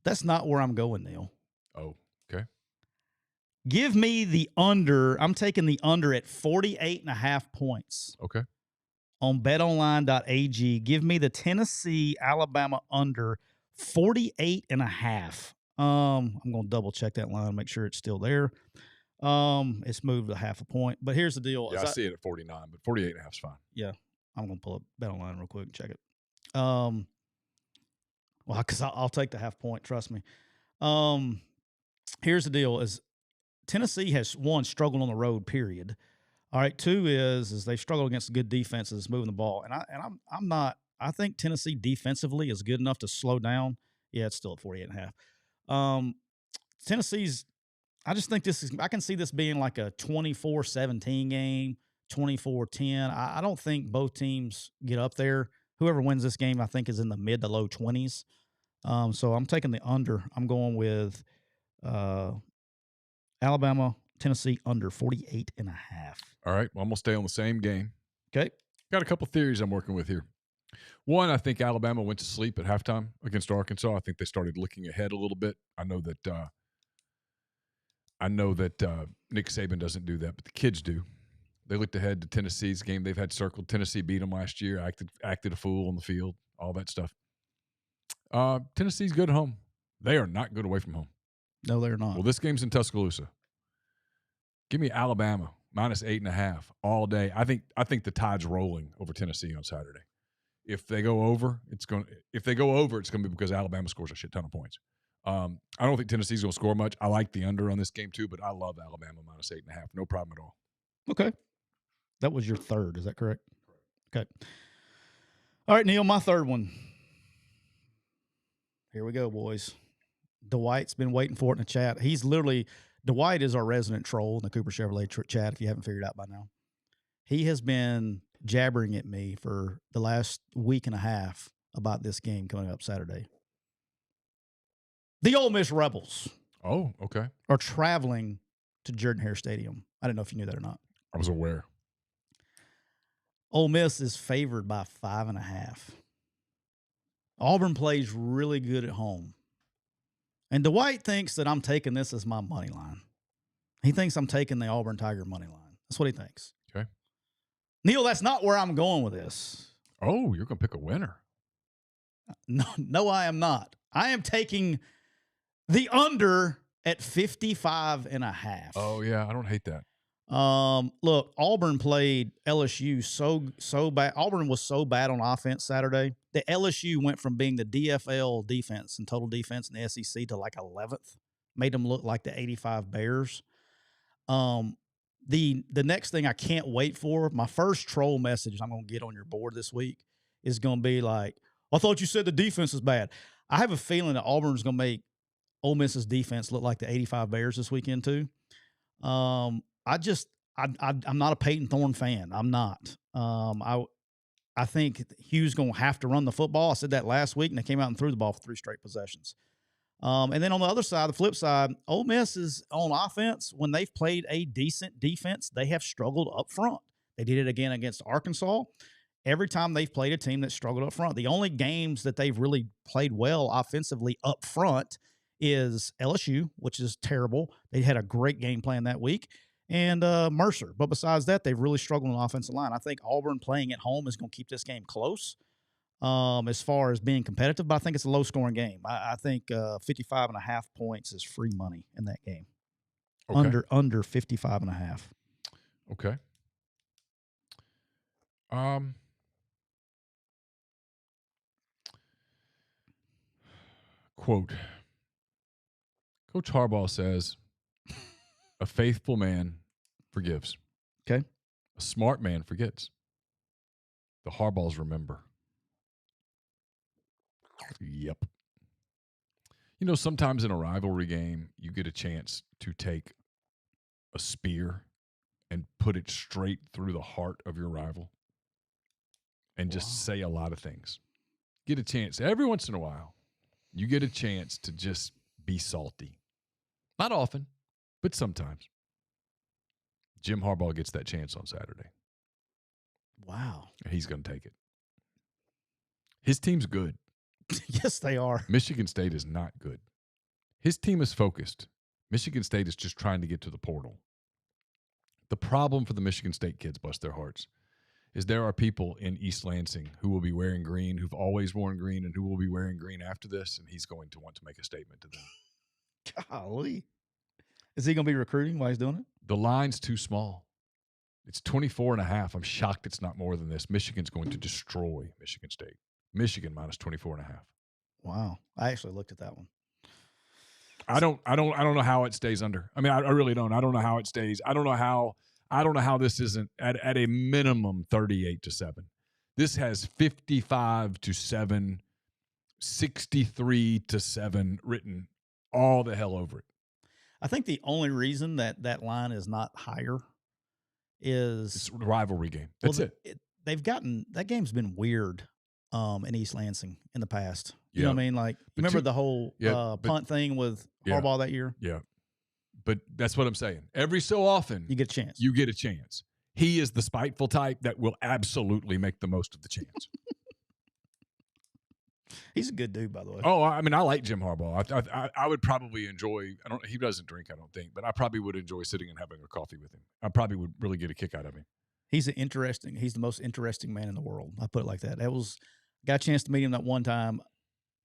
That's not where I'm going, Neal. Oh, okay. Give me the under. I'm taking the under at 48.5 points. Okay. On betonline.ag. Give me the Tennessee Alabama under 48.5. I'm going to double check that line, make sure it's still there. It's moved a half a point, but here's the deal. Yeah, I see it at 49, but 48.5 is fine. Yeah. I'm going to pull up BetOnline real quick and check it. Well, because I'll take the half point, trust me. Here's the deal: is Tennessee has, 1, struggled on the road, period. All right, 2 is they've struggled against good defenses moving the ball, and I'm not. I think Tennessee defensively is good enough to slow down. Yeah, it's still at 48.5. Tennessee's. I just think this is. I can see this being like a 24-17 game. 24-10. I don't think both teams get up there. Whoever wins this game, I think, is in the mid to low 20s. So I'm taking the under. I'm going with Alabama, Tennessee under 48.5. All right. Well, I'm going to stay on the same game. Okay. Got a couple theories I'm working with here. One, I think Alabama went to sleep at halftime against Arkansas. I think they started looking ahead a little bit. I know that Nick Saban doesn't do that, but the kids do. They looked ahead to Tennessee's game. They've had circled. Tennessee beat them last year, acted a fool on the field, all that stuff. Tennessee's good at home. They are not good away from home. No, they're not. Well, this game's in Tuscaloosa. Give me Alabama -8.5 all day. I think the tide's rolling over Tennessee on Saturday. If they go over, it's going to be because Alabama scores a shit ton of points. I don't think Tennessee's going to score much. I like the under on this game too, but I love Alabama -8.5. No problem at all. Okay. That was your third. Is that correct? Okay. All right, Neal, my third one. Here we go, boys. Dwight's been waiting for it in the chat. Dwight is our resident troll in the Cooper Chevrolet chat, if you haven't figured it out by now. He has been jabbering at me for the last week and a half about this game coming up Saturday. The Ole Miss Rebels. Oh, okay. Are traveling to Jordan-Hare Stadium. I didn't know if you knew that or not. I was aware. Ole Miss is favored by 5.5. Auburn plays really good at home. And Dwight thinks that I'm taking this as my money line. He thinks I'm taking the Auburn Tiger money line. That's what he thinks. Okay. Neal, that's not where I'm going with this. Oh, you're going to pick a winner. No, I am not. I am taking the under at 55.5. Oh, yeah. I don't hate that. Look, Auburn played LSU so bad. Auburn was so bad on offense Saturday that LSU went from being the DFL defense and total defense in the SEC to like 11th. Made them look like the 85 Bears. The next thing I can't wait for, my first troll message I'm going to get on your board this week is going to be like, I thought you said the defense is bad. I have a feeling that Auburn's going to make Ole Miss's defense look like the 85 Bears this weekend too. I'm not a Peyton Thorne fan. I'm not. I think Hugh's going to have to run the football. I said that last week, and they came out and threw the ball for 3 straight possessions. And then on the other side, the flip side, Ole Miss is on offense. When they've played a decent defense, they have struggled up front. They did it again against Arkansas. Every time they've played a team that struggled up front, the only games that they've really played well offensively up front is LSU, which is terrible. They had a great game plan that week. and Mercer. But besides that, they've really struggled on the offensive line. I think Auburn playing at home is going to keep this game close as far as being competitive, but I think it's a Okay. low-scoring game. I think 55.5 points is free money in that game. Under 55.5. Okay. Quote, Coach Harbaugh says, a faithful man forgives. Okay. A smart man forgets. The Harbaughs remember. Yep. You know, sometimes in a rivalry game, you get a chance to take a spear and put it straight through the heart of your rival and just say a lot of things. Get a chance. Every once in a while, you get a chance to just be salty. Not often, but sometimes. Jim Harbaugh gets that chance on Saturday. Wow. And he's going to take it. His team's good. Yes, they are. Michigan State is not good. His team is focused. Michigan State is just trying to get to the portal. The problem for the Michigan State kids, bless their hearts, is there are people in East Lansing who will be wearing green, who've always worn green, and who will be wearing green after this, and he's going to want to make a statement to them. Golly. Is he going to be recruiting while he's doing it? The line's too small. It's 24.5. I'm shocked it's not more than this. Michigan's going to destroy Michigan State. Michigan minus 24.5. Wow. I actually looked at that one. I don't know how it stays under. I mean, I really don't. I don't know how it stays. I don't know how this isn't at a minimum 38-7. This has 55-7, 63-7 written all the hell over it. I think the only reason that line is not higher is it's a rivalry game. That's it. They've gotten that game's been weird in East Lansing in the past. You know what I mean? Like, remember the whole punt thing with Harbaugh that year? Yeah. But that's what I'm saying. Every so often, you get a chance. You get a chance. He is the spiteful type that will absolutely make the most of the chance. He's a good dude, by the way. Oh, I mean, I like Jim Harbaugh. I would probably enjoy. He doesn't drink, I don't think, but I probably would enjoy sitting and having a coffee with him. I probably would really get a kick out of him. He's the most interesting man in the world. I put it like that. Got a chance to meet him that one time.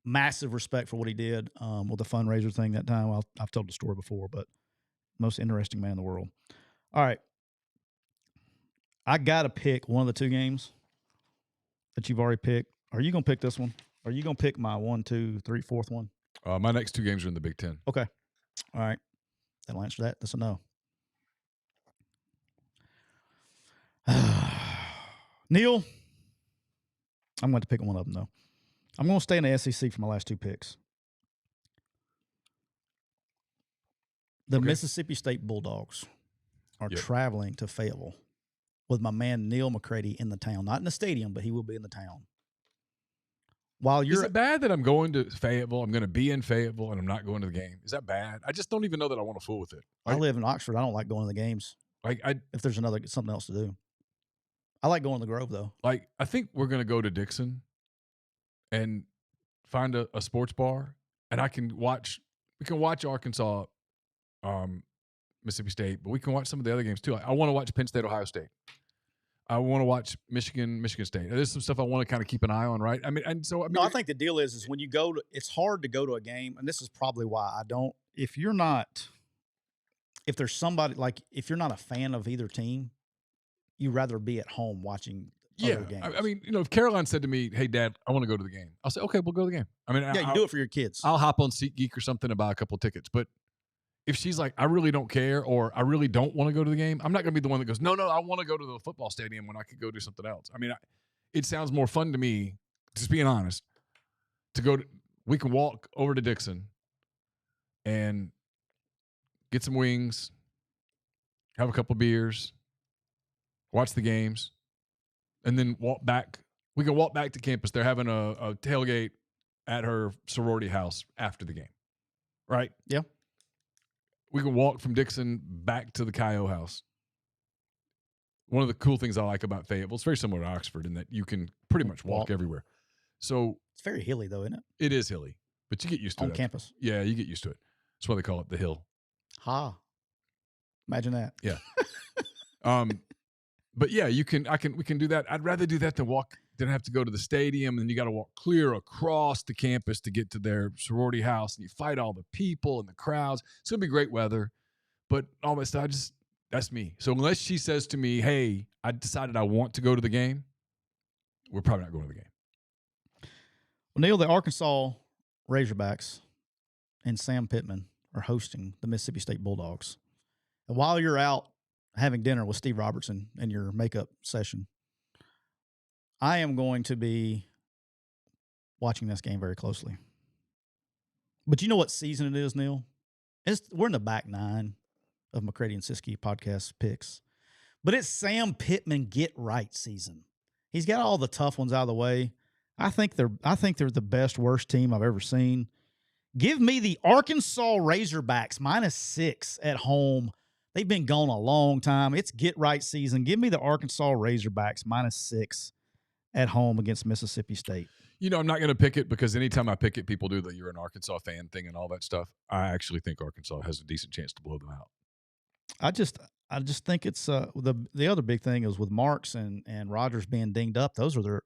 Massive respect for what he did with the fundraiser thing that time. I've told the story before, but most interesting man in the world. All right. I got to pick one of the two games that you've already picked. Are you going to pick this one? Are you going to pick my 1, 2, 3, 4th one? My next two games are in the Big Ten. Okay. All right. That'll answer that. That's a no. Neal, I'm going to pick one of them, though. I'm going to stay in the SEC for my last two picks. The Mississippi State Bulldogs are traveling to Fayetteville with my man Neal McCready in the town. Not in the stadium, but he will be in the town. Is it bad that I'm going to Fayetteville? I'm going to be in Fayetteville and I'm not going to the game. Is that bad? I just don't even know that I want to fool with it. I live in Oxford. I don't like going to the games. If there's something else to do. I like going to the Grove, though. I think we're going to go to Dixon and find a sports bar, and we can watch Arkansas, Mississippi State, but we can watch some of the other games too. I want to watch Penn State, Ohio State. I want to watch Michigan State. There's some stuff I want to kind of keep an eye on, right? I think the deal is when you go to, it's hard to go to a game, and this is probably why I don't. If there's somebody, like, if you're not a fan of either team, you'd rather be at home watching other games. I mean, if Caroline said to me, "Hey, Dad, I want to go to the game," I'll say, "Okay, we'll go to the game." I mean, you do it for your kids. I'll hop on SeatGeek or something and buy a couple of tickets, but if she's like, I really don't care, or I really don't want to go to the game, I'm not going to be the one that goes, no, I want to go to the football stadium when I could go do something else. I mean, it sounds more fun to me, just being honest, we can walk over to Dixon and get some wings, have a couple beers, watch the games, and then walk back. We can walk back to campus. They're having a tailgate at her sorority house after the game, right? Yeah. We can walk from Dixon back to the Kyo house. One of the cool things I like about Fayetteville, it's very similar to Oxford in that you can pretty much walk everywhere. So it's very hilly, though, isn't it? It is hilly, but you get used to it. On campus. Yeah, you get used to it. That's why they call it the hill. Ha. Imagine that. Yeah. But yeah, we can do that. I'd rather do that than have to go to the stadium and you got to walk clear across the campus to get to their sorority house and you fight all the people and the crowds. It's going to be great weather, but all my stuff, that's me. So unless she says to me, hey, I decided I want to go to the game, we're probably not going to the game. Well, Neal, the Arkansas Razorbacks and Sam Pittman are hosting the Mississippi State Bulldogs. And while you're out having dinner with Steve Robertson in your makeup session, I am going to be watching this game very closely. But you know what season it is, Neal? We're in the back nine of McCready and Siskey podcast picks. But it's Sam Pittman get right season. He's got all the tough ones out of the way. I think they're the best, worst team I've ever seen. Give me the Arkansas Razorbacks -6 at home. They've been gone a long time. It's get right season. Give me the Arkansas Razorbacks -6 at home against Mississippi State. You know, I'm not going to pick it because anytime I pick it, people do the you're an Arkansas fan thing and all that stuff. I actually think Arkansas has a decent chance to blow them out. I just think it's the other big thing is with Marks and Rogers being dinged up. Those are their,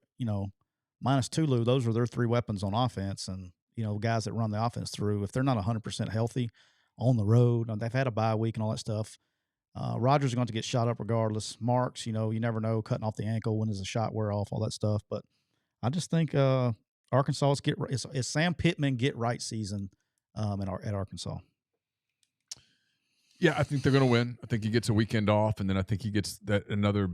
minus Tulu. Those are their three weapons on offense, and guys that run the offense through. If they're not 100% healthy on the road, they've had a bye week and all that stuff. Rogers is going to get shot up regardless. Marks, you never know, cutting off the ankle, when does the shot wear off, all that stuff. But I just think Arkansas is Sam Pittman get right season at Arkansas. Yeah, I think they're going to win. I think he gets a weekend off, and then I think he gets another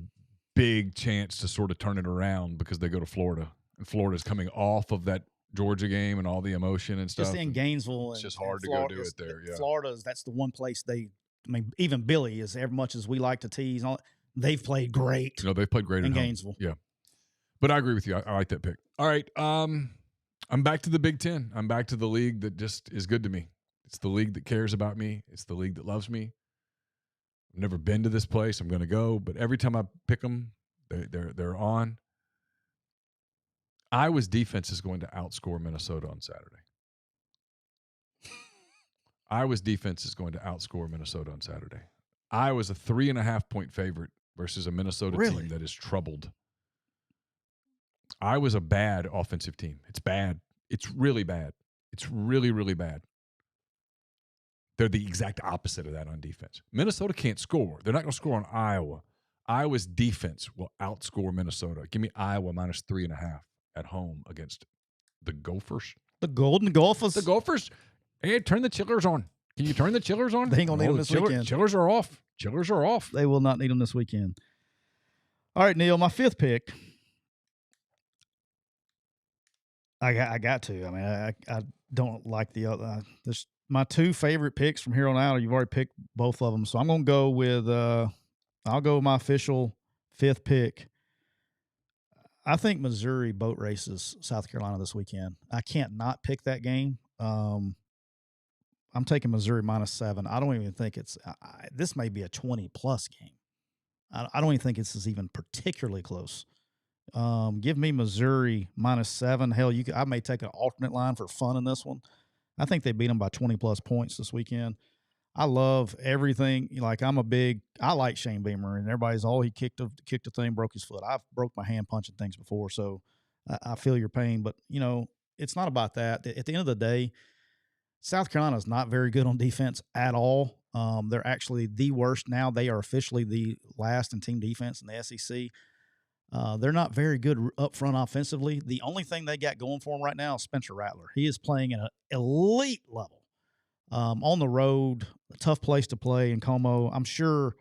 big chance to sort of turn it around because they go to Florida, and Florida's coming off of that Georgia game and all the emotion and stuff. Just in Gainesville, it's just hard to go do it there. Yeah, that's the one place even Billy, as much as we like to tease, they've played great. They've played great in at Gainesville. Home. Yeah, but I agree with you. I like that pick. All right, I'm back to the Big Ten. I'm back to the league that just is good to me. It's the league that cares about me. It's the league that loves me. I've never been to this place. I'm going to go, but every time I pick them, they're on. Iowa's defense is going to outscore Minnesota on Saturday. Iowa's defense is going to outscore Minnesota on Saturday. Iowa's a 3.5-point favorite versus a Minnesota team that is troubled. Iowa's a bad offensive team. It's bad. It's really bad. It's really, really bad. They're the exact opposite of that on defense. Minnesota can't score. They're not going to score on Iowa. Iowa's defense will outscore Minnesota. Give me Iowa -3.5 at home against the Gophers. The Golden Gophers. The Gophers. Hey, turn the chillers on. Can you turn the chillers on? They ain't going to need them this weekend. Chillers are off. Chillers are off. They will not need them this weekend. All right, Neal, my fifth pick. I got to. I mean, I don't like the other. My two favorite picks from here on out. You've already picked both of them, so I'm going to go with. I'll go with my official fifth pick. I think Missouri boat races South Carolina this weekend. I can't not pick that game. I'm taking Missouri -7. I don't even think it's. This may be a 20+ game. I don't even think this is even particularly close. Give me Missouri -7. Hell, I may take an alternate line for fun in this one. I think they beat them by 20+ points this weekend. I love everything. I like Shane Beamer, and everybody's he kicked a thing, broke his foot. I've broke my hand punching things before, so I feel your pain. But it's not about that. At the end of the day, South Carolina is not very good on defense at all. They're actually the worst now. They are officially the last in team defense in the SEC. They're not very good up front offensively. The only thing they got going for them right now is Spencer Rattler. He is playing at an elite level. On the road, a tough place to play in Como. I'm sure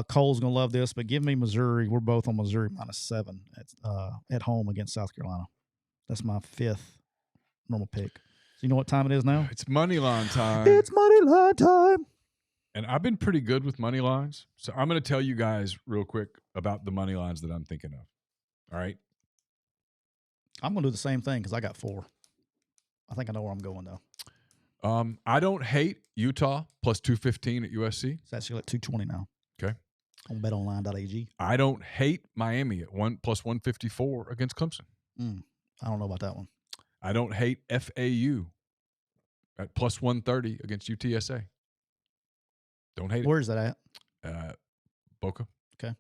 Cole's going to love this, but give me Missouri. We're both on Missouri -7 at home against South Carolina. That's my fifth normal pick. So you know what time it is now? It's money line time. It's money line time. And I've been pretty good with money lines. So I'm going to tell you guys real quick about the money lines that I'm thinking of. All right? I'm going to do the same thing because I got 4. I think I know where I'm going, though. I don't hate Utah +215 at USC. It's actually at 220 now. Okay. On betonline.ag. I don't hate Miami at +154 against Clemson. I don't know about that one. I don't hate FAU at +130 against UTSA. Don't hate it. Where's that at? Boca. Okay.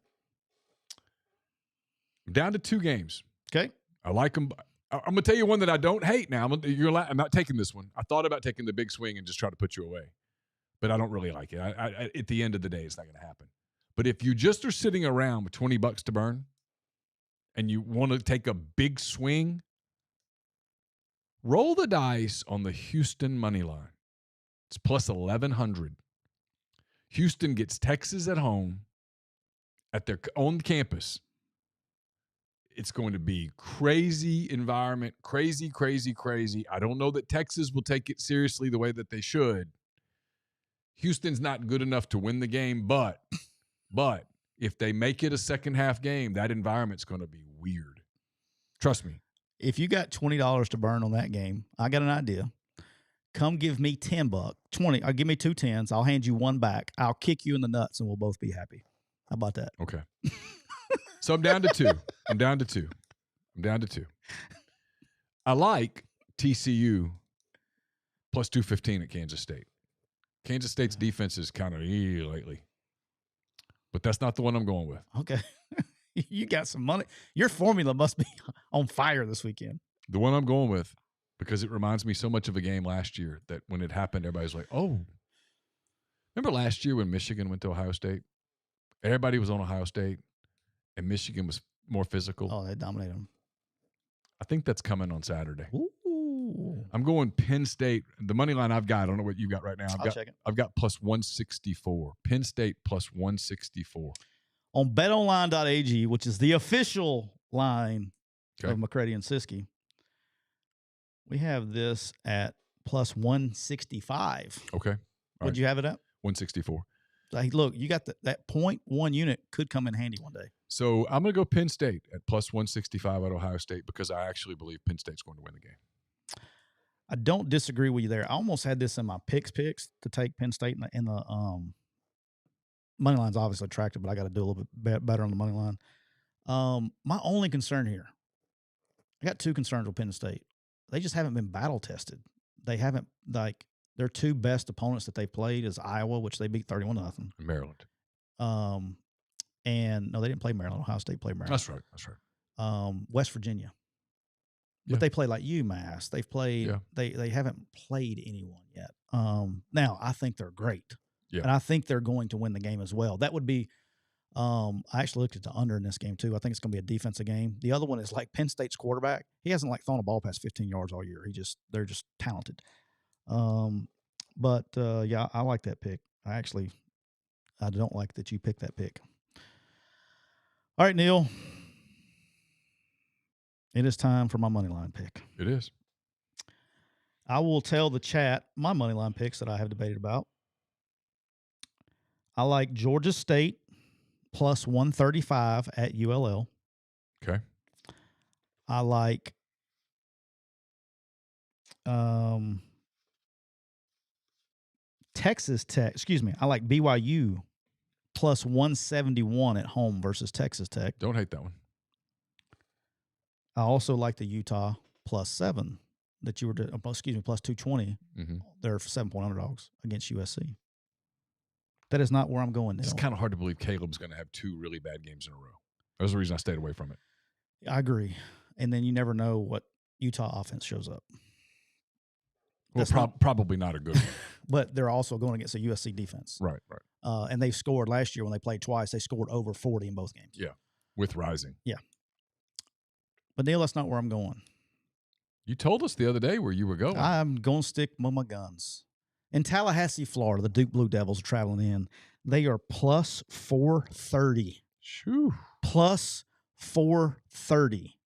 I'm down to 2 games. Okay. I like them. I'm going to tell you one that I don't hate now. I'm not taking this one. I thought about taking the big swing and just try to put you away, but I don't really like it. At the end of the day, it's not going to happen. But if you just are sitting around with $20 to burn and you want to take a big swing, roll the dice on the Houston money line. It's plus 1,100. Houston gets Texas at home at their own campus. It's going to be crazy environment, crazy, crazy, crazy. I don't know that Texas will take it seriously the way that they should. Houston's not good enough to win the game, but if they make it a second half game, that environment's going to be weird. Trust me. If you got $20 to burn on that game, I got an idea. Come give me $10, 20. I'll give me 2 10s. I'll hand you one back. I'll kick you in the nuts, and we'll both be happy. How about that? Okay. So I'm down to 2. I'm down to 2. I like TCU plus 215 at Kansas State. Kansas State's defense is kind of lately, but that's not the one I'm going with. Okay. You got some money. Your formula must be on fire this weekend. The one I'm going with, because it reminds me so much of a game last year that when it happened, everybody was like, oh. Remember last year when Michigan went to Ohio State? Everybody was on Ohio State, and Michigan was more physical. Oh, they dominated them. I think that's coming on Saturday. Ooh. I'm going Penn State. The money line I've got, I don't know what you got right now. I've got plus 164. Penn State plus 164. On betonline.ag, which is the official line of McCready and Siskey, we have this at plus 165. Okay. What'd you have it at? 164. Like, look, you got that 0.1 unit could come in handy one day. So I'm going to go Penn State at plus 165 at Ohio State because I actually believe Penn State's going to win the game. I don't disagree with you there. I almost had this in my picks to take Penn State in the money line's obviously attractive, but I got to do a little bit better on the money line. My only concern here, I got 2 concerns with Penn State. They just haven't been battle tested. They haven't, like, their 2 best opponents that they played is Iowa, which they beat 31-0. Maryland. And no, they didn't play Maryland. Ohio State played Maryland. That's right. West Virginia. But they play like UMass. They've played. Yeah. They haven't played anyone yet. Now I think they're great. Yeah. And I think they're going to win the game as well. That would be. I actually looked at the under in this game too. I think it's going to be a defensive game. The other one is like Penn State's quarterback. He hasn't like thrown a ball past 15 yards all year. They're just talented. But yeah, I like that pick. I don't like that you picked that pick. All right, Neal. It is time for my money line pick. It is. I will tell the chat my money line picks that I have debated about. I like Georgia State plus 135 at ULL. Okay. I like Texas Tech. Excuse me. I like BYU plus 171 at home versus Texas Tech. Don't hate that one. I also like the Utah plus 7 that you were, plus 220. Mm-hmm. They're 7-point underdogs against USC. That is not where I'm going now. It's kind of hard to believe Caleb's going to have 2 really bad games in a row. That was the reason I stayed away from it. I agree. And then you never know what Utah offense shows up. Well, probably not a good one. But they're also going against a USC defense. Right. And they scored last year when they played twice. They scored over 40 in both games. Yeah, with Rising. Yeah. But, Neal, that's not where I'm going. You told us the other day where you were going. I'm going to stick with my guns. In Tallahassee, Florida, the Duke Blue Devils are traveling in. They are plus 430. Shoo. Plus 430.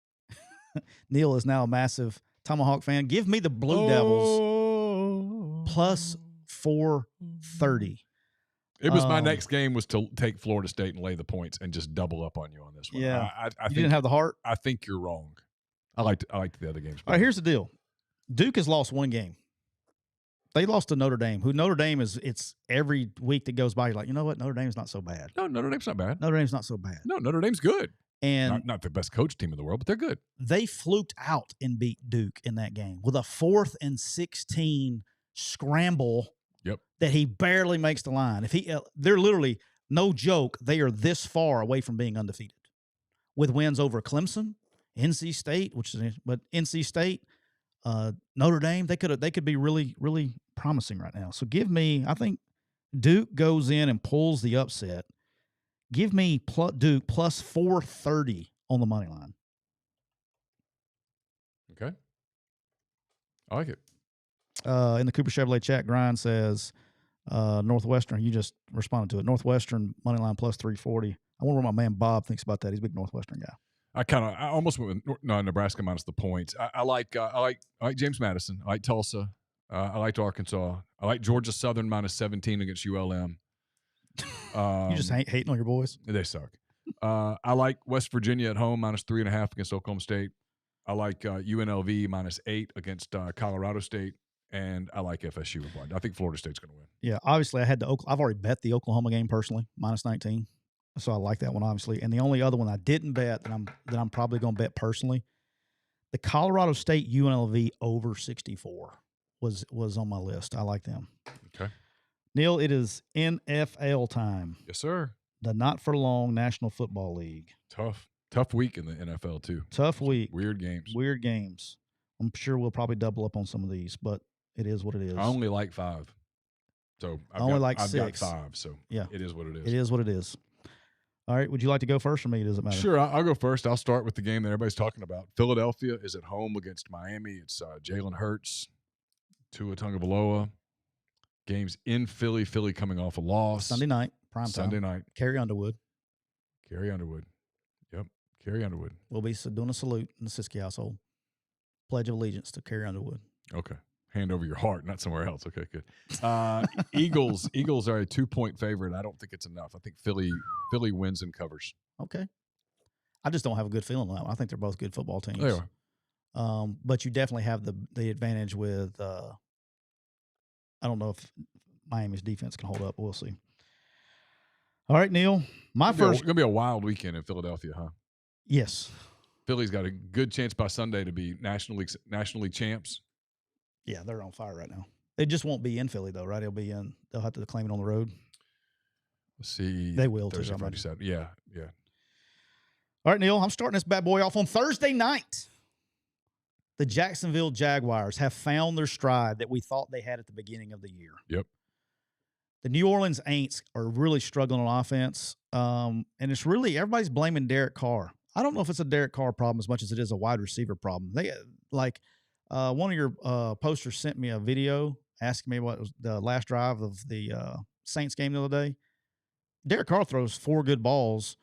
Neal is now a massive Tomahawk fan. Give me the Blue Devils plus 430. It was my next game was to take Florida State and lay the points and just double up on you on this one. Yeah, I you didn't have the heart. I think you're wrong. I liked the other games. All right, here's the deal. Duke has lost 1 game. They lost to Notre Dame, who Notre Dame is. It's every week that goes by, you're like, you know what? Notre Dame's not so bad. No, Notre Dame's not bad. Notre Dame's not so bad. No, Notre Dame's good. And not the best coach team in the world, but they're good. They fluked out and beat Duke in that game with a 4th and 16 scramble. Yep. That he barely makes the line. If they're literally no joke, they are this far away from being undefeated with wins over Clemson, NC State, NC State, Notre Dame, they could be really, really promising right now. So I think Duke goes in and pulls the upset. Give me Duke plus 430 on the money line. Okay. I like it. In the Cooper Chevrolet chat, Grind says Northwestern. You just responded to it. Northwestern money line plus 340. I wonder what my man Bob thinks about that. He's a big Northwestern guy. I almost went with Nebraska minus the points. I like James Madison. I like Tulsa. I liked Arkansas. I like Georgia Southern minus 17 against ULM. You just hating on your boys. They suck. I like West Virginia at home minus 3.5 against Oklahoma State. I like UNLV minus 8 against Colorado State, and I like FSU with 1. I think Florida State's going to win. Yeah, obviously I've already bet the Oklahoma game personally minus 19. So I like that one, obviously. And the only other one I didn't bet that I'm probably going to bet personally, the Colorado State UNLV over 64 was on my list. I like them. Okay. Neal, it is NFL time. Yes, sir. The Not For Long National Football League. Tough week in the NFL too. Tough week. Weird games. I'm sure we'll probably double up on some of these, but it is what it is. I only like 5. So I've got 6. 5. So yeah, it is what it is. It is what it is. All right. Would you like to go first, or me? Does it matter? Sure. I'll go first. I'll start with the game that everybody's talking about. Philadelphia is at home against Miami. It's Jalen Hurts, Tua Tagovailoa. Games in Philly. Philly coming off a loss. Sunday night. Prime time. Sunday night. Carrie Underwood. Yep. Carrie Underwood. We'll be doing a salute in the Siskey household. Pledge of allegiance to Carrie Underwood. Okay. Hand over your heart, not somewhere else. Okay, good. Eagles are a 2-point favorite. I don't think it's enough. I think Philly wins and covers. Okay. I just don't have a good feeling on that one. I think they're both good football teams. They are. But you definitely have the advantage with I don't know if Miami's defense can hold up. We'll see. All right, Neal. It's going to be a wild weekend in Philadelphia, huh? Yes. Philly's got a good chance by Sunday to be National League champs. Yeah, they're on fire right now. They just won't be in Philly, though, right? They'll have to claim it on the road. Let's see. They will, Thursday, too. Friday, Saturday. Yeah. All right, Neal, I'm starting this bad boy off on Thursday night. The Jacksonville Jaguars have found their stride that we thought they had at the beginning of the year. Yep. The New Orleans Aints are really struggling on offense, and it's really everybody's blaming Derek Carr. I don't know if it's a Derek Carr problem as much as it is a wide receiver problem. They one of your posters sent me a video asking me what was the last drive of the Saints game the other day. Derek Carr throws 4 good balls,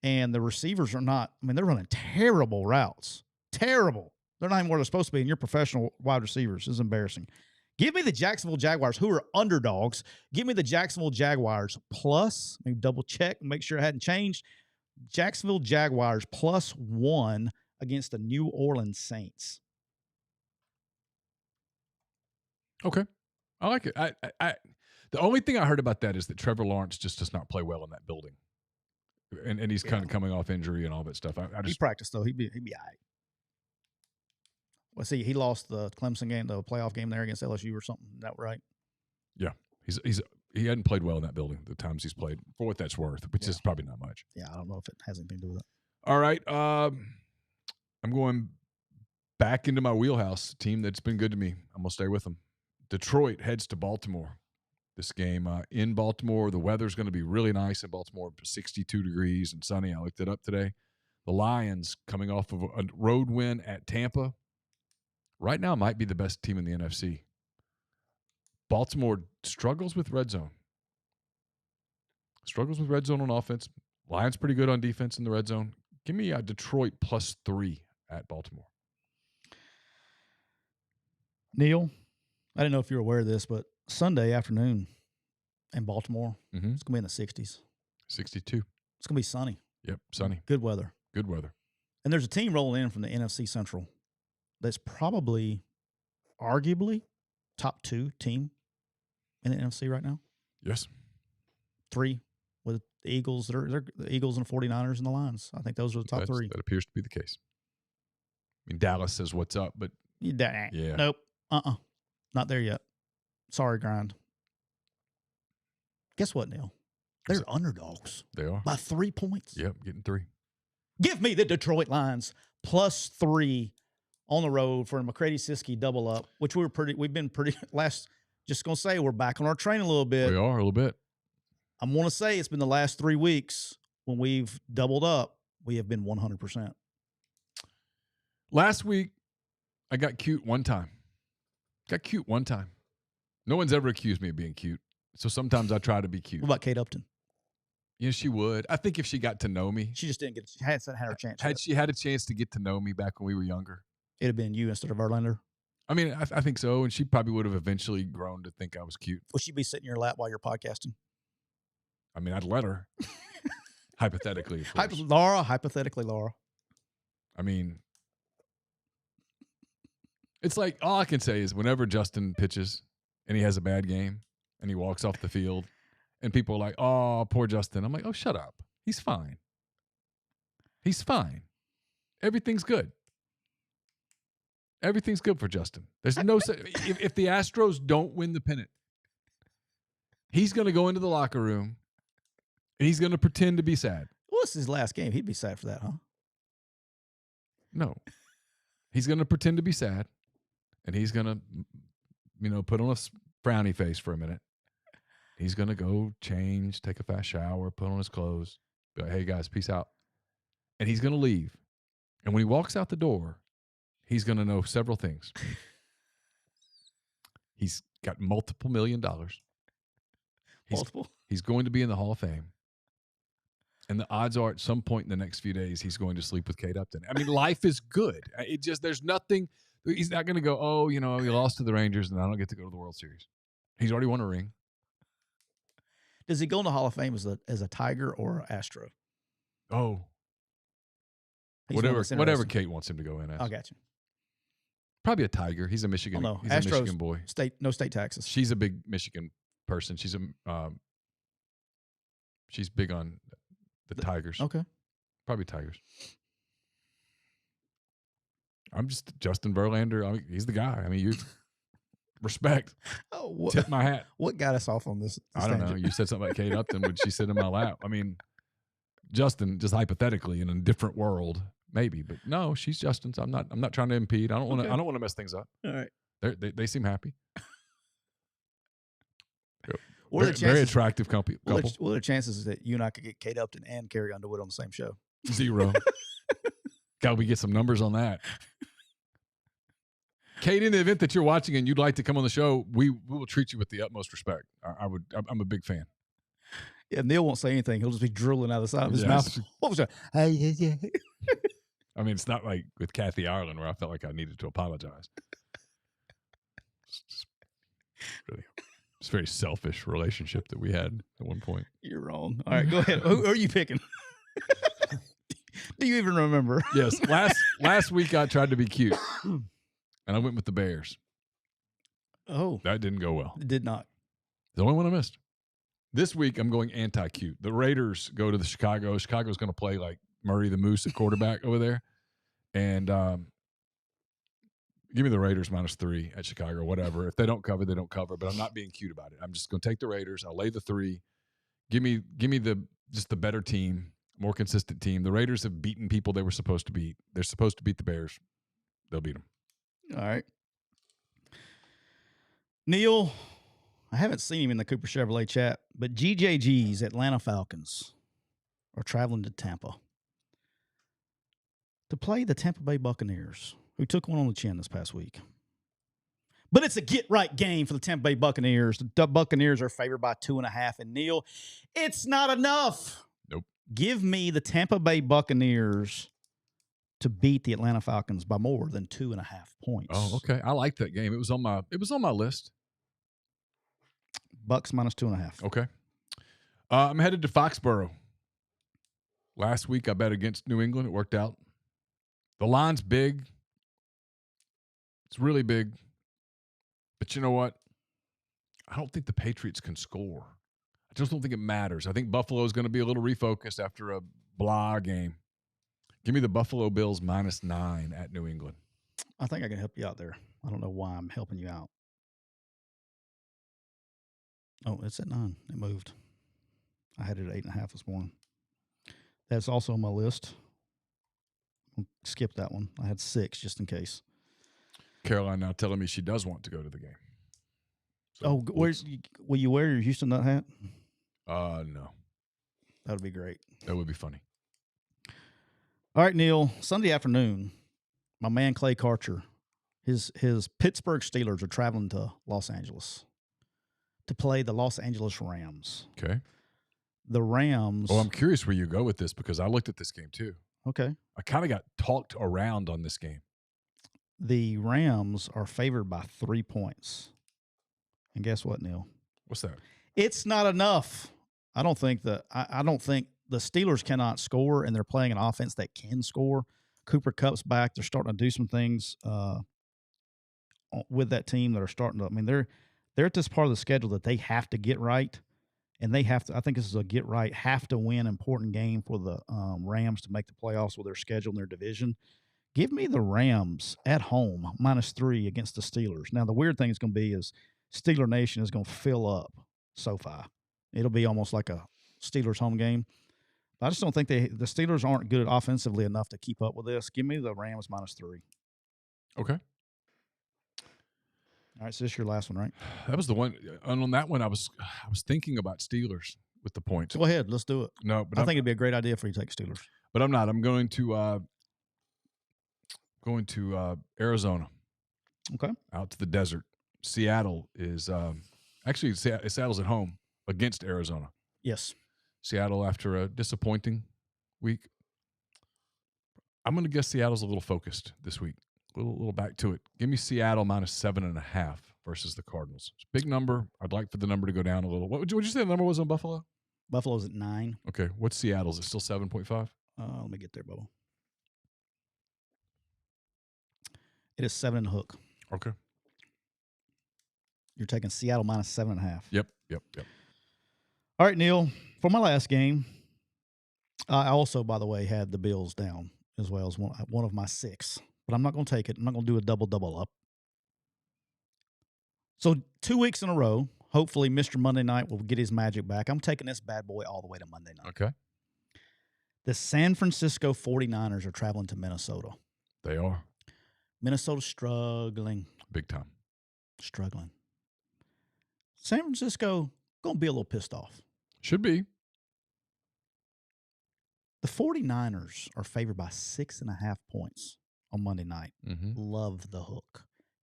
and the receivers are not. I mean, they're running terrible routes. Terrible. They're not even where they're supposed to be, and you're professional wide receivers. This is embarrassing. Give me the Jacksonville Jaguars, who are underdogs. Give me the Jacksonville Jaguars plus, maybe double check and make sure it hadn't changed. Jacksonville Jaguars plus 1 against the New Orleans Saints. Okay. I like it. I the only thing I heard about that is that Trevor Lawrence just does not play well in that building. And he's kind of coming off injury and all that stuff. He practiced, though. He'd be all right. Well, see, he lost the Clemson game, the playoff game there against LSU or something. Is that right? Yeah. He hadn't played well in that building the times he's played, for what that's worth, which is probably not much. Yeah, I don't know if it has anything to do with it. All right. I'm going back into my wheelhouse, team that's been good to me. I'm going to stay with them. Detroit heads to Baltimore. This game in Baltimore, the weather's going to be really nice in Baltimore, 62 degrees and sunny. I looked it up today. The Lions, coming off of a road win at Tampa, right now might be the best team in the NFC. Baltimore struggles with red zone. Struggles with red zone on offense. Lions pretty good on defense in the red zone. Give me Detroit plus 3 at Baltimore. Neal, I didn't know if you were aware of this, but Sunday afternoon in Baltimore, it's going to be in the 60s. 62. It's going to be sunny. Yep, sunny. Good weather. Good weather. And there's a team rolling in from the NFC Central that's probably, arguably, top 2 team in the NFC right now. Yes. 3 with the Eagles. They're the Eagles and the 49ers and the Lions. I think those are the top 3. That appears to be the case. I mean, Dallas says what's up, but yeah. Nope. Not there yet. Sorry, Grind. Guess what, Neal? They're underdogs. They are. By 3 points. Yep, getting 3. Give me the Detroit Lions +3 on the road for a McCready Siskey double up, which we've been pretty just going to say we're back on our train a little bit. We are a little bit. I'm going to say it's been the last 3 weeks when we've doubled up, we have been 100%. Last week, I got cute one time. No one's ever accused me of being cute. So sometimes I try to be cute. What about Kate Upton? Yeah, she would. I think if she got to know me. She just didn't she hasn't had her chance. Had she had a chance to get to know me back when we were younger. It'd have been you instead of Verlander. I mean, I think so. And she probably would have eventually grown to think I was cute. Would she be sitting in your lap while you're podcasting? I mean, I'd let her. Hypothetically. Of course. Hypothetically, Laura. I mean, it's like all I can say is whenever Justin pitches and he has a bad game and he walks off the field and people are like, oh, poor Justin. I'm like, oh, shut up. He's fine. He's fine. Everything's good. Everything's good for Justin. There's no if the Astros don't win the pennant, he's going to go into the locker room and he's going to pretend to be sad. Well, it's his last game. He'd be sad for that, huh? No. He's going to pretend to be sad and he's going to, put on a frowny face for a minute. He's going to go change, take a fast shower, put on his clothes, be like, hey, guys, peace out. And he's going to leave. And when he walks out the door, he's going to know several things. He's got multiple $1 million. He's going to be in the Hall of Fame. And the odds are at some point in the next few days, he's going to sleep with Kate Upton. I mean, life is good. There's nothing. He's not going to go, oh, you lost to the Rangers and I don't get to go to the World Series. He's already won a ring. Does he go in the Hall of Fame as a Tiger or an Astro? Oh. Whatever Kate wants him to go in as. I got you. Probably a Tiger. He's a Michigan. No, he's Astros, a Michigan boy. No state taxes. She's a big Michigan person. She's big on the Tigers. Okay. Probably Tigers. I'm just Justin Verlander. I mean, he's the guy. I mean, you respect. Tip my hat. What got us off on this? I don't know. You said something about Kate Upton. Would she sit in my lap? I mean, Justin, just hypothetically, in a different world, maybe. But no, she's Justin's. I'm not trying to impede. I don't want to. I don't want to mess things up. All right. They seem happy. Very attractive couple. What are the chances that you and I could get Kate Upton and Carrie Underwood on the same show? 0. Got we get some numbers on that. Kate, in the event that you're watching and you'd like to come on the show, we will treat you with the utmost respect. I'm a big fan. Yeah, Neal won't say anything. He'll just be drooling out of the side of his mouth. What was that? Hey, yeah. I mean, it's not like with Kathy Ireland where I felt like I needed to apologize. It's a very selfish relationship that we had at one point. You're wrong. All right, go ahead. Who are you picking? Do you even remember? Yes. Last week I tried to be cute, and I went with the Bears. Oh. That didn't go well. It did not. The only one I missed. This week I'm going anti-cute. The Raiders go to the Chicago. Chicago's going to play like Murray the Moose at quarterback over there. And give me the Raiders -3 at Chicago, whatever. If they don't cover, they don't cover. But I'm not being cute about it. I'm just going to take the Raiders. I'll lay the 3. Give me the better team, more consistent team. The Raiders have beaten people they were supposed to beat. They're supposed to beat the Bears. They'll beat them. All right. Neal, I haven't seen him in the Cooper Chevrolet chat, but GJG's Atlanta Falcons are traveling to Tampa to play the Tampa Bay Buccaneers, who took one on the chin this past week. But it's a get-right game for the Tampa Bay Buccaneers. The Buccaneers are favored by 2.5. And, Neal, it's not enough. Nope. Give me the Tampa Bay Buccaneers to beat the Atlanta Falcons by more than 2.5 points. Oh, okay. I like that game. It was on my list. Bucks -2.5. Okay. I'm headed to Foxborough. Last week I bet against New England. It worked out. The line's big. It's really big. But you know what? I don't think the Patriots can score. I just don't think it matters. I think Buffalo is going to be a little refocused after a blah game. Give me the Buffalo Bills -9 at New England. I think I can help you out there. I don't know why I'm helping you out. Oh, it's at 9. It moved. I had it at 8.5 this morning. That's also on my list. I'll skip that one. I had 6 just in case. Caroline now telling me she does want to go to the game. So will you wear your Houston Nut hat? No. That would be great. That would be funny. All right, Neal. Sunday afternoon, my man Clay Karcher, his Pittsburgh Steelers are traveling to Los Angeles to play the Los Angeles Rams. Okay. The Rams. Oh, I'm curious where you go with this because I looked at this game too. Okay. I kind of got talked around on this game. The Rams are favored by 3 points. And guess what, Neal? What's that? It's not enough. I don't think the Steelers cannot score, and they're playing an offense that can score. Cooper Kupp's back. They're starting to do some things with that team that are starting to. I mean, they're at this part of the schedule that they have to get right, and they have to. I think this is a get right, have to win important game for the Rams to make the playoffs with their schedule and their division. Give me the Rams at home -3 against the Steelers. Now the weird thing is going to be is Steeler Nation is going to fill up SoFi. It'll be almost like a Steelers home game. I just don't think the Steelers aren't good offensively enough to keep up with this. Give me the Rams -3. Okay. All right, so this is your last one, right? That was the one. And on that one, I was thinking about Steelers with the points. Go ahead, let's do it. No, but I think it'd be a great idea for you to take Steelers. But I'm not. I'm going to Arizona. Okay. Out to the desert. Seattle is actually Seattle's at home against Arizona. Yes. Seattle after a disappointing week. I'm going to guess Seattle's a little focused this week. A little back to it. Give me Seattle -7.5 versus the Cardinals. It's a big number. I'd like for the number to go down a little. What would you say the number was on Buffalo? Buffalo's at 9. Okay. What's Seattle's? Is it still 7.5? Let me get there, Bubba. It is 7 and a hook. Okay. You're taking Seattle -7.5. Yep. All right, Neal. For my last game, I also, by the way, had the Bills down as well as one of my 6. But I'm not going to take it. I'm not going to do a double up. So 2 weeks in a row, hopefully Mr. Monday Night will get his magic back. I'm taking this bad boy all the way to Monday night. Okay. The San Francisco 49ers are traveling to Minnesota. They are. Minnesota's struggling. Big time. Struggling. San Francisco going to be a little pissed off. Should be. The 49ers are favored by 6.5 points on Monday night. Mm-hmm. Love the hook.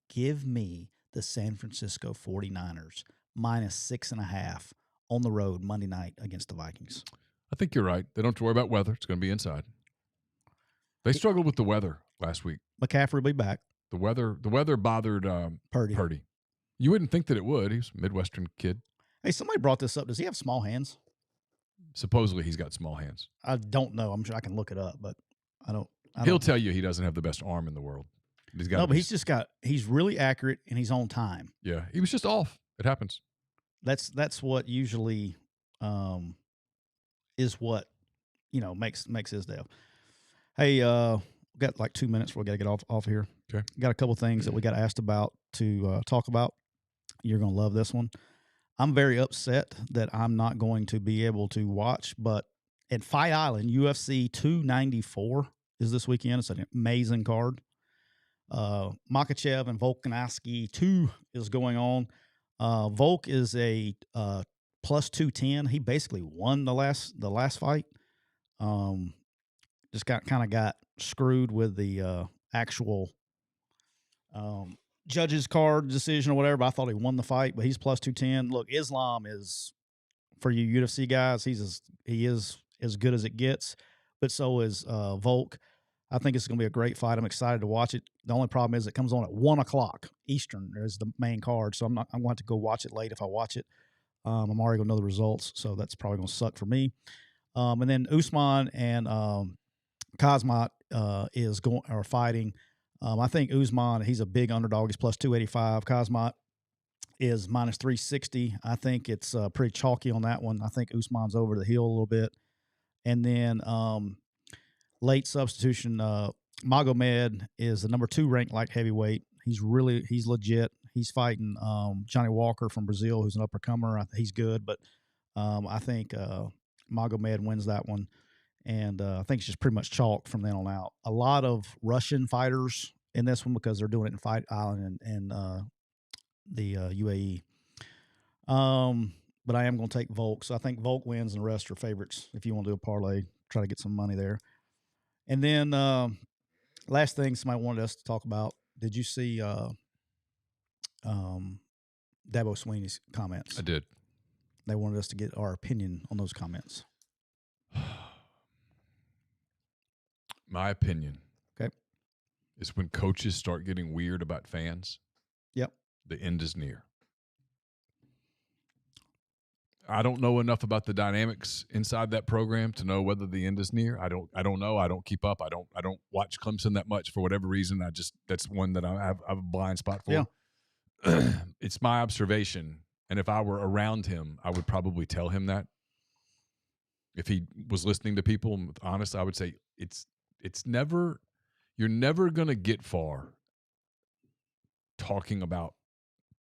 Give me the San Francisco 49ers -6.5 on the road Monday night against the Vikings. I think you're right. They don't have to worry about weather. It's going to be inside. They struggled with the weather last week. McCaffrey will be back. The weather bothered Purdy. You wouldn't think that it would. He's a Midwestern kid. Hey, somebody brought this up. Does he have small hands? Supposedly he's got small hands. I don't know. I'm sure I can look it up, but I don't. He'll tell you he doesn't have the best arm in the world. But he's really accurate and he's on time. Yeah, he was just off. It happens. That's what usually is what makes his deal. Hey, we got like 2 minutes. We got to get off here. Okay. Got a couple things that we got asked about to talk about. You're gonna love this one. I'm very upset that I'm not going to be able to watch, but at Fight Island, UFC 294 is this weekend. It's an amazing card. Makhachev and Volkanovski 2 is going on. Volk is a plus 210. He basically won the last fight. Just got screwed with the actual judge's card decision or whatever. But I thought he won the fight, but he's plus 210. Look, Islam is, for you UFC guys, he is as good as it gets, but so is Volk. I think it's going to be a great fight. I'm excited to watch it. The only problem is it comes on at 1:00 Eastern. There's the main card, so I'm going to have to go watch it late if I watch it. I'm already going to know the results, so that's probably going to suck for me. And then Usman and Kazmat are fighting. I think Usman, he's a big underdog. He's plus 285. Kazmat is minus 360. I think it's pretty chalky on that one. I think Usman's over the hill a little bit. And then late substitution, Magomed is the number 2 ranked light heavyweight. He's legit. He's fighting Johnny Walker from Brazil, who's an uppercomer. He's good, but I think Magomed wins that one. And I think it's just pretty much chalk from then on out. A lot of Russian fighters in this one because they're doing it in Fight Island and the UAE. But I am going to take Volk. So I think Volk wins and the rest are favorites. If you want to do a parlay, try to get some money there. And then last thing somebody wanted us to talk about. Did you see Dabo Swinney's comments? I did. They wanted us to get our opinion on those comments. My opinion, okay, is when coaches start getting weird about fans. Yep, the end is near. I don't know enough about the dynamics inside that program to know whether the end is near. I don't know. I don't keep up. I don't watch Clemson that much for whatever reason. That's one that I have a blind spot for. Yeah. It's my observation, and if I were around him, I would probably tell him that. If he was listening to people, honest, I would say you're never going to get far talking about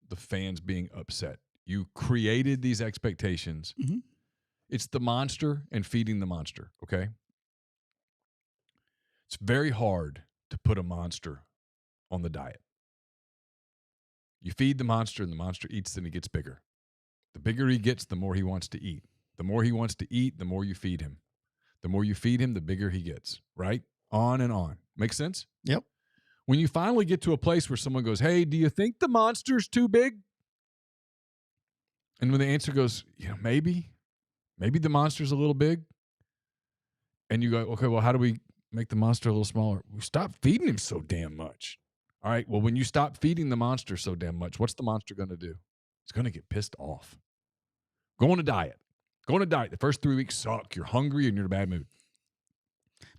the fans being upset. You created these expectations. Mm-hmm. It's the monster and feeding the monster, okay? It's very hard to put a monster on the diet. You feed the monster and the monster eats and he gets bigger. The bigger he gets, the more he wants to eat. The more he wants to eat, the more you feed him. The more you feed him, the bigger he gets, right? On and on. Make sense? Yep. When you finally get to a place where someone goes, hey, do you think the monster's too big? And when the answer goes, maybe the monster's a little big. And you go, okay, well, how do we make the monster a little smaller? We stop feeding him so damn much. All right, well, when you stop feeding the monster so damn much, what's the monster going to do? It's going to get pissed off. Go on a diet. The first 3 weeks suck. You're hungry and you're in a bad mood.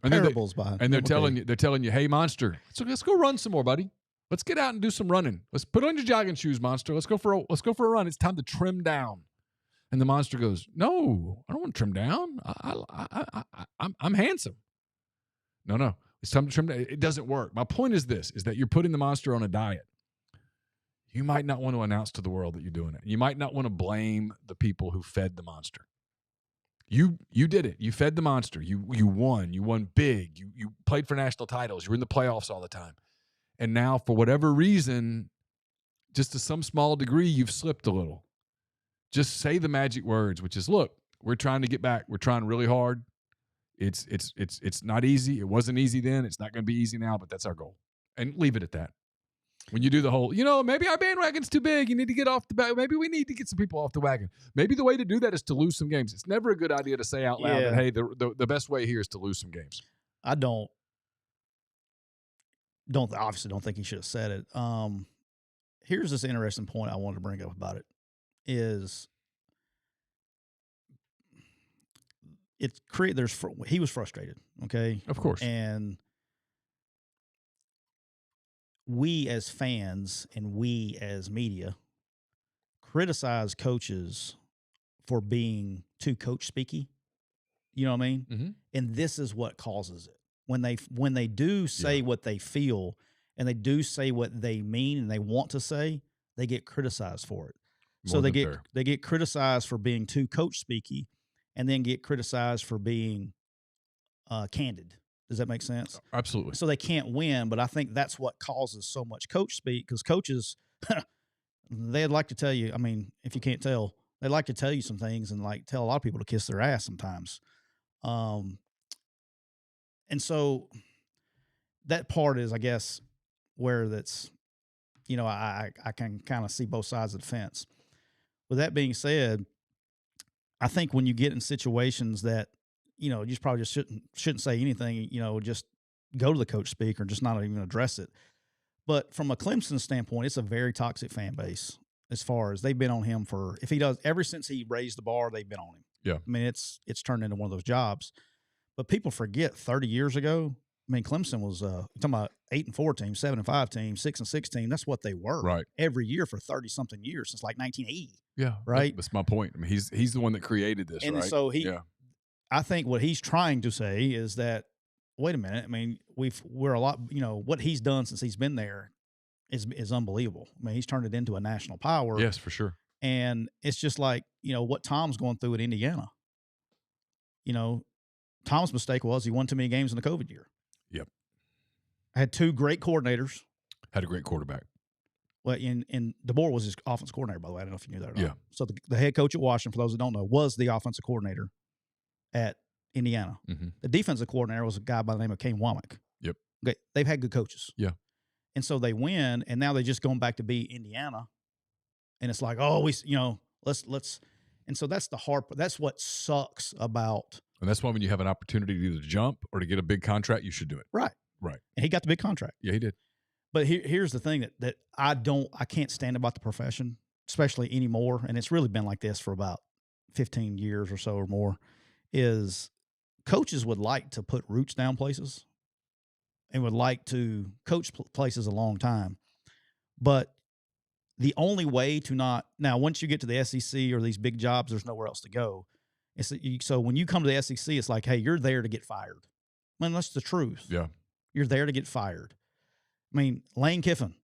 And Parables behind. And they're telling you, hey, monster, let's go run some more, buddy. Let's get out and do some running. Let's put on your jogging shoes, monster. Let's go for a run. It's time to trim down. And the monster goes, no, I don't want to trim down. I'm handsome. No. It's time to trim down. It doesn't work. My point is this, is that you're putting the monster on a diet. You might not want to announce to the world that you're doing it. You might not want to blame the people who fed the monster. You did it. You fed the monster. You won. You won big. You played for national titles. You were in the playoffs all the time. And now, for whatever reason, just to some small degree, you've slipped a little. Just say the magic words, which is, look, we're trying to get back. We're trying really hard. It's not easy. It wasn't easy then. It's not going to be easy now, but that's our goal. And leave it at that. When you do the whole, maybe our bandwagon's too big. You need to get off the back. Maybe we need to get some people off the wagon. Maybe the way to do that is to lose some games. It's never a good idea to say out loud that, hey, the best way here is to lose some games. I obviously don't think he should have said it. Here's this interesting point I wanted to bring up about it is he was frustrated. Okay. Of course. And we as fans and we as media criticize coaches for being too coach speaky. You know what I mean? Mm-hmm. And this is what causes it. When they do say what they feel and they do say what they mean and they want to say, they get criticized for it. So they get criticized for being too coach speaky and then get criticized for being candid. Does that make sense? Absolutely. So they can't win, but I think that's what causes so much coach speak because coaches, they'd like to tell you, I mean, if you can't tell, they like to tell you some things and like tell a lot of people to kiss their ass sometimes. And so that part is, I guess, where that's, I can kind of see both sides of the fence. With that being said, I think when you get in situations that, you just probably just shouldn't say anything, just go to the coach speak or just not even address it. But from a Clemson standpoint, it's a very toxic fan base as far as they've been on him ever since he raised the bar, they've been on him. Yeah. I mean, it's turned into one of those jobs. But people forget 30 years ago, I mean, Clemson was you're talking about 8-4 team, 7-5 team, 6-6 team. That's what they were every year for 30-something years since like 1980. Yeah. Right. That's my point. I mean, he's the one that created this, and right? So I think what he's trying to say is that, wait a minute. I mean, we're a lot, what he's done since he's been there is unbelievable. I mean, he's turned it into a national power. Yes, for sure. And it's just like, what Tom's going through at Indiana. Tom's mistake was he won too many games in the COVID year. Yep. I had 2 great coordinators. Had a great quarterback. Well, and DeBoer was his offensive coordinator, by the way. I don't know if you knew that or not. Yeah. So the head coach at Washington, for those that don't know, was the offensive coordinator at Indiana. Mm-hmm. The defensive coordinator was a guy by the name of Kane Wommack. Yep. Okay, they've had good coaches. Yeah. And so they win, and now they're just going back to be Indiana. And it's like, let's. And so that's the hard part. That's what sucks about. And that's why when you have an opportunity to either jump or to get a big contract, you should do it. Right. Right. And he got the big contract. Yeah, he did. But here's the thing that I can't stand about the profession, especially anymore, and it's really been like this for about 15 years or so or more, is coaches would like to put roots down places and would like to coach places a long time. But the only way to not – now, once you get to the SEC or these big jobs, there's nowhere else to go. So when you come to the SEC, it's like, hey, you're there to get fired. I mean, that's the truth. Yeah. You're there to get fired. I mean, Lane Kiffin,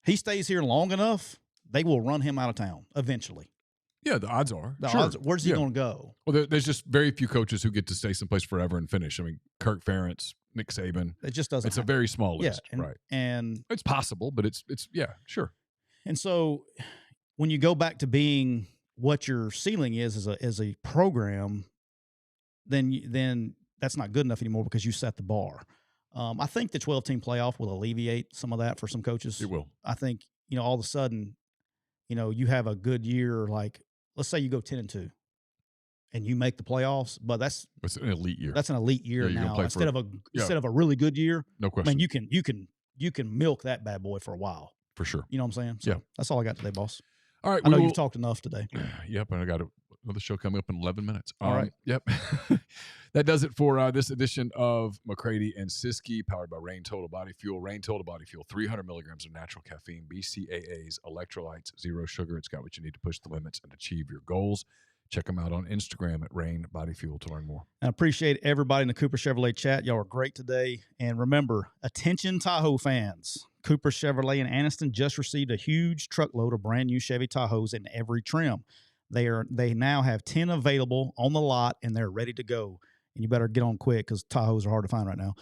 he stays here long enough, they will run him out of town eventually. Yeah, the odds are. Where's he going to go? Well, there's just very few coaches who get to stay someplace forever and finish. I mean, Kirk Ferentz, Nick Saban. It just doesn't. It's a very small list, right? And it's possible, but it's yeah, sure. And so when you go back to being what your ceiling is as a program, then that's not good enough anymore because you set the bar. I think the 12-team playoff will alleviate some of that for some coaches. It will. I think, all of a sudden, you have a good year, like let's say you go 10-2 and you make the playoffs, but that's an elite year. That's an elite year now. Instead of a really good year. No question. I mean, you can milk that bad boy for a while. For sure. You know what I'm saying? So that's all I got today, boss. All right. I know you've talked enough today. Yep. And I got another show coming up in 11 minutes. All right. Yep. That does it for this edition of McCready and Siskey, powered by Rain Total Body Fuel. Rain Total Body Fuel, 300 milligrams of natural caffeine, BCAAs, electrolytes, zero sugar. It's got what you need to push the limits and achieve your goals. Check them out on Instagram at Rain Body Fuel to learn more. I appreciate everybody in the Cooper Chevrolet chat. Y'all are great today. And remember, attention Tahoe fans. Cooper Chevrolet in Anniston just received a huge truckload of brand new Chevy Tahoes in every trim. They now have 10 available on the lot, and they're ready to go. And you better get on quick because Tahoes are hard to find right now.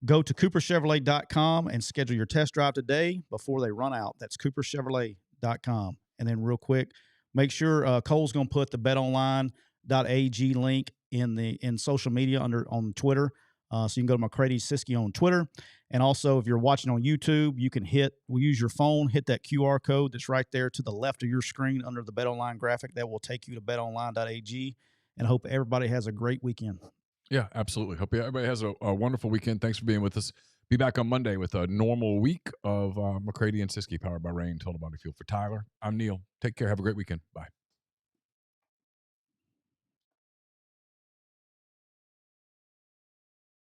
Go to cooperchevrolet.com and schedule your test drive today before they run out. That's cooperchevrolet.com. And then real quick, make sure Cole's going to put the betonline.ag link in social media on Twitter. So you can go to McCready Siskey on Twitter. And also, if you're watching on YouTube, you can use your phone, hit that QR code that's right there to the left of your screen under the BetOnline graphic. That will take you to betonline.ag. And I hope everybody has a great weekend. Yeah, absolutely. Hope everybody has a wonderful weekend. Thanks for being with us. Be back on Monday with a normal week of McCready and Siskey, powered by Rain Total Body Fuel. For Tyler, I'm Neal. Take care. Have a great weekend. Bye.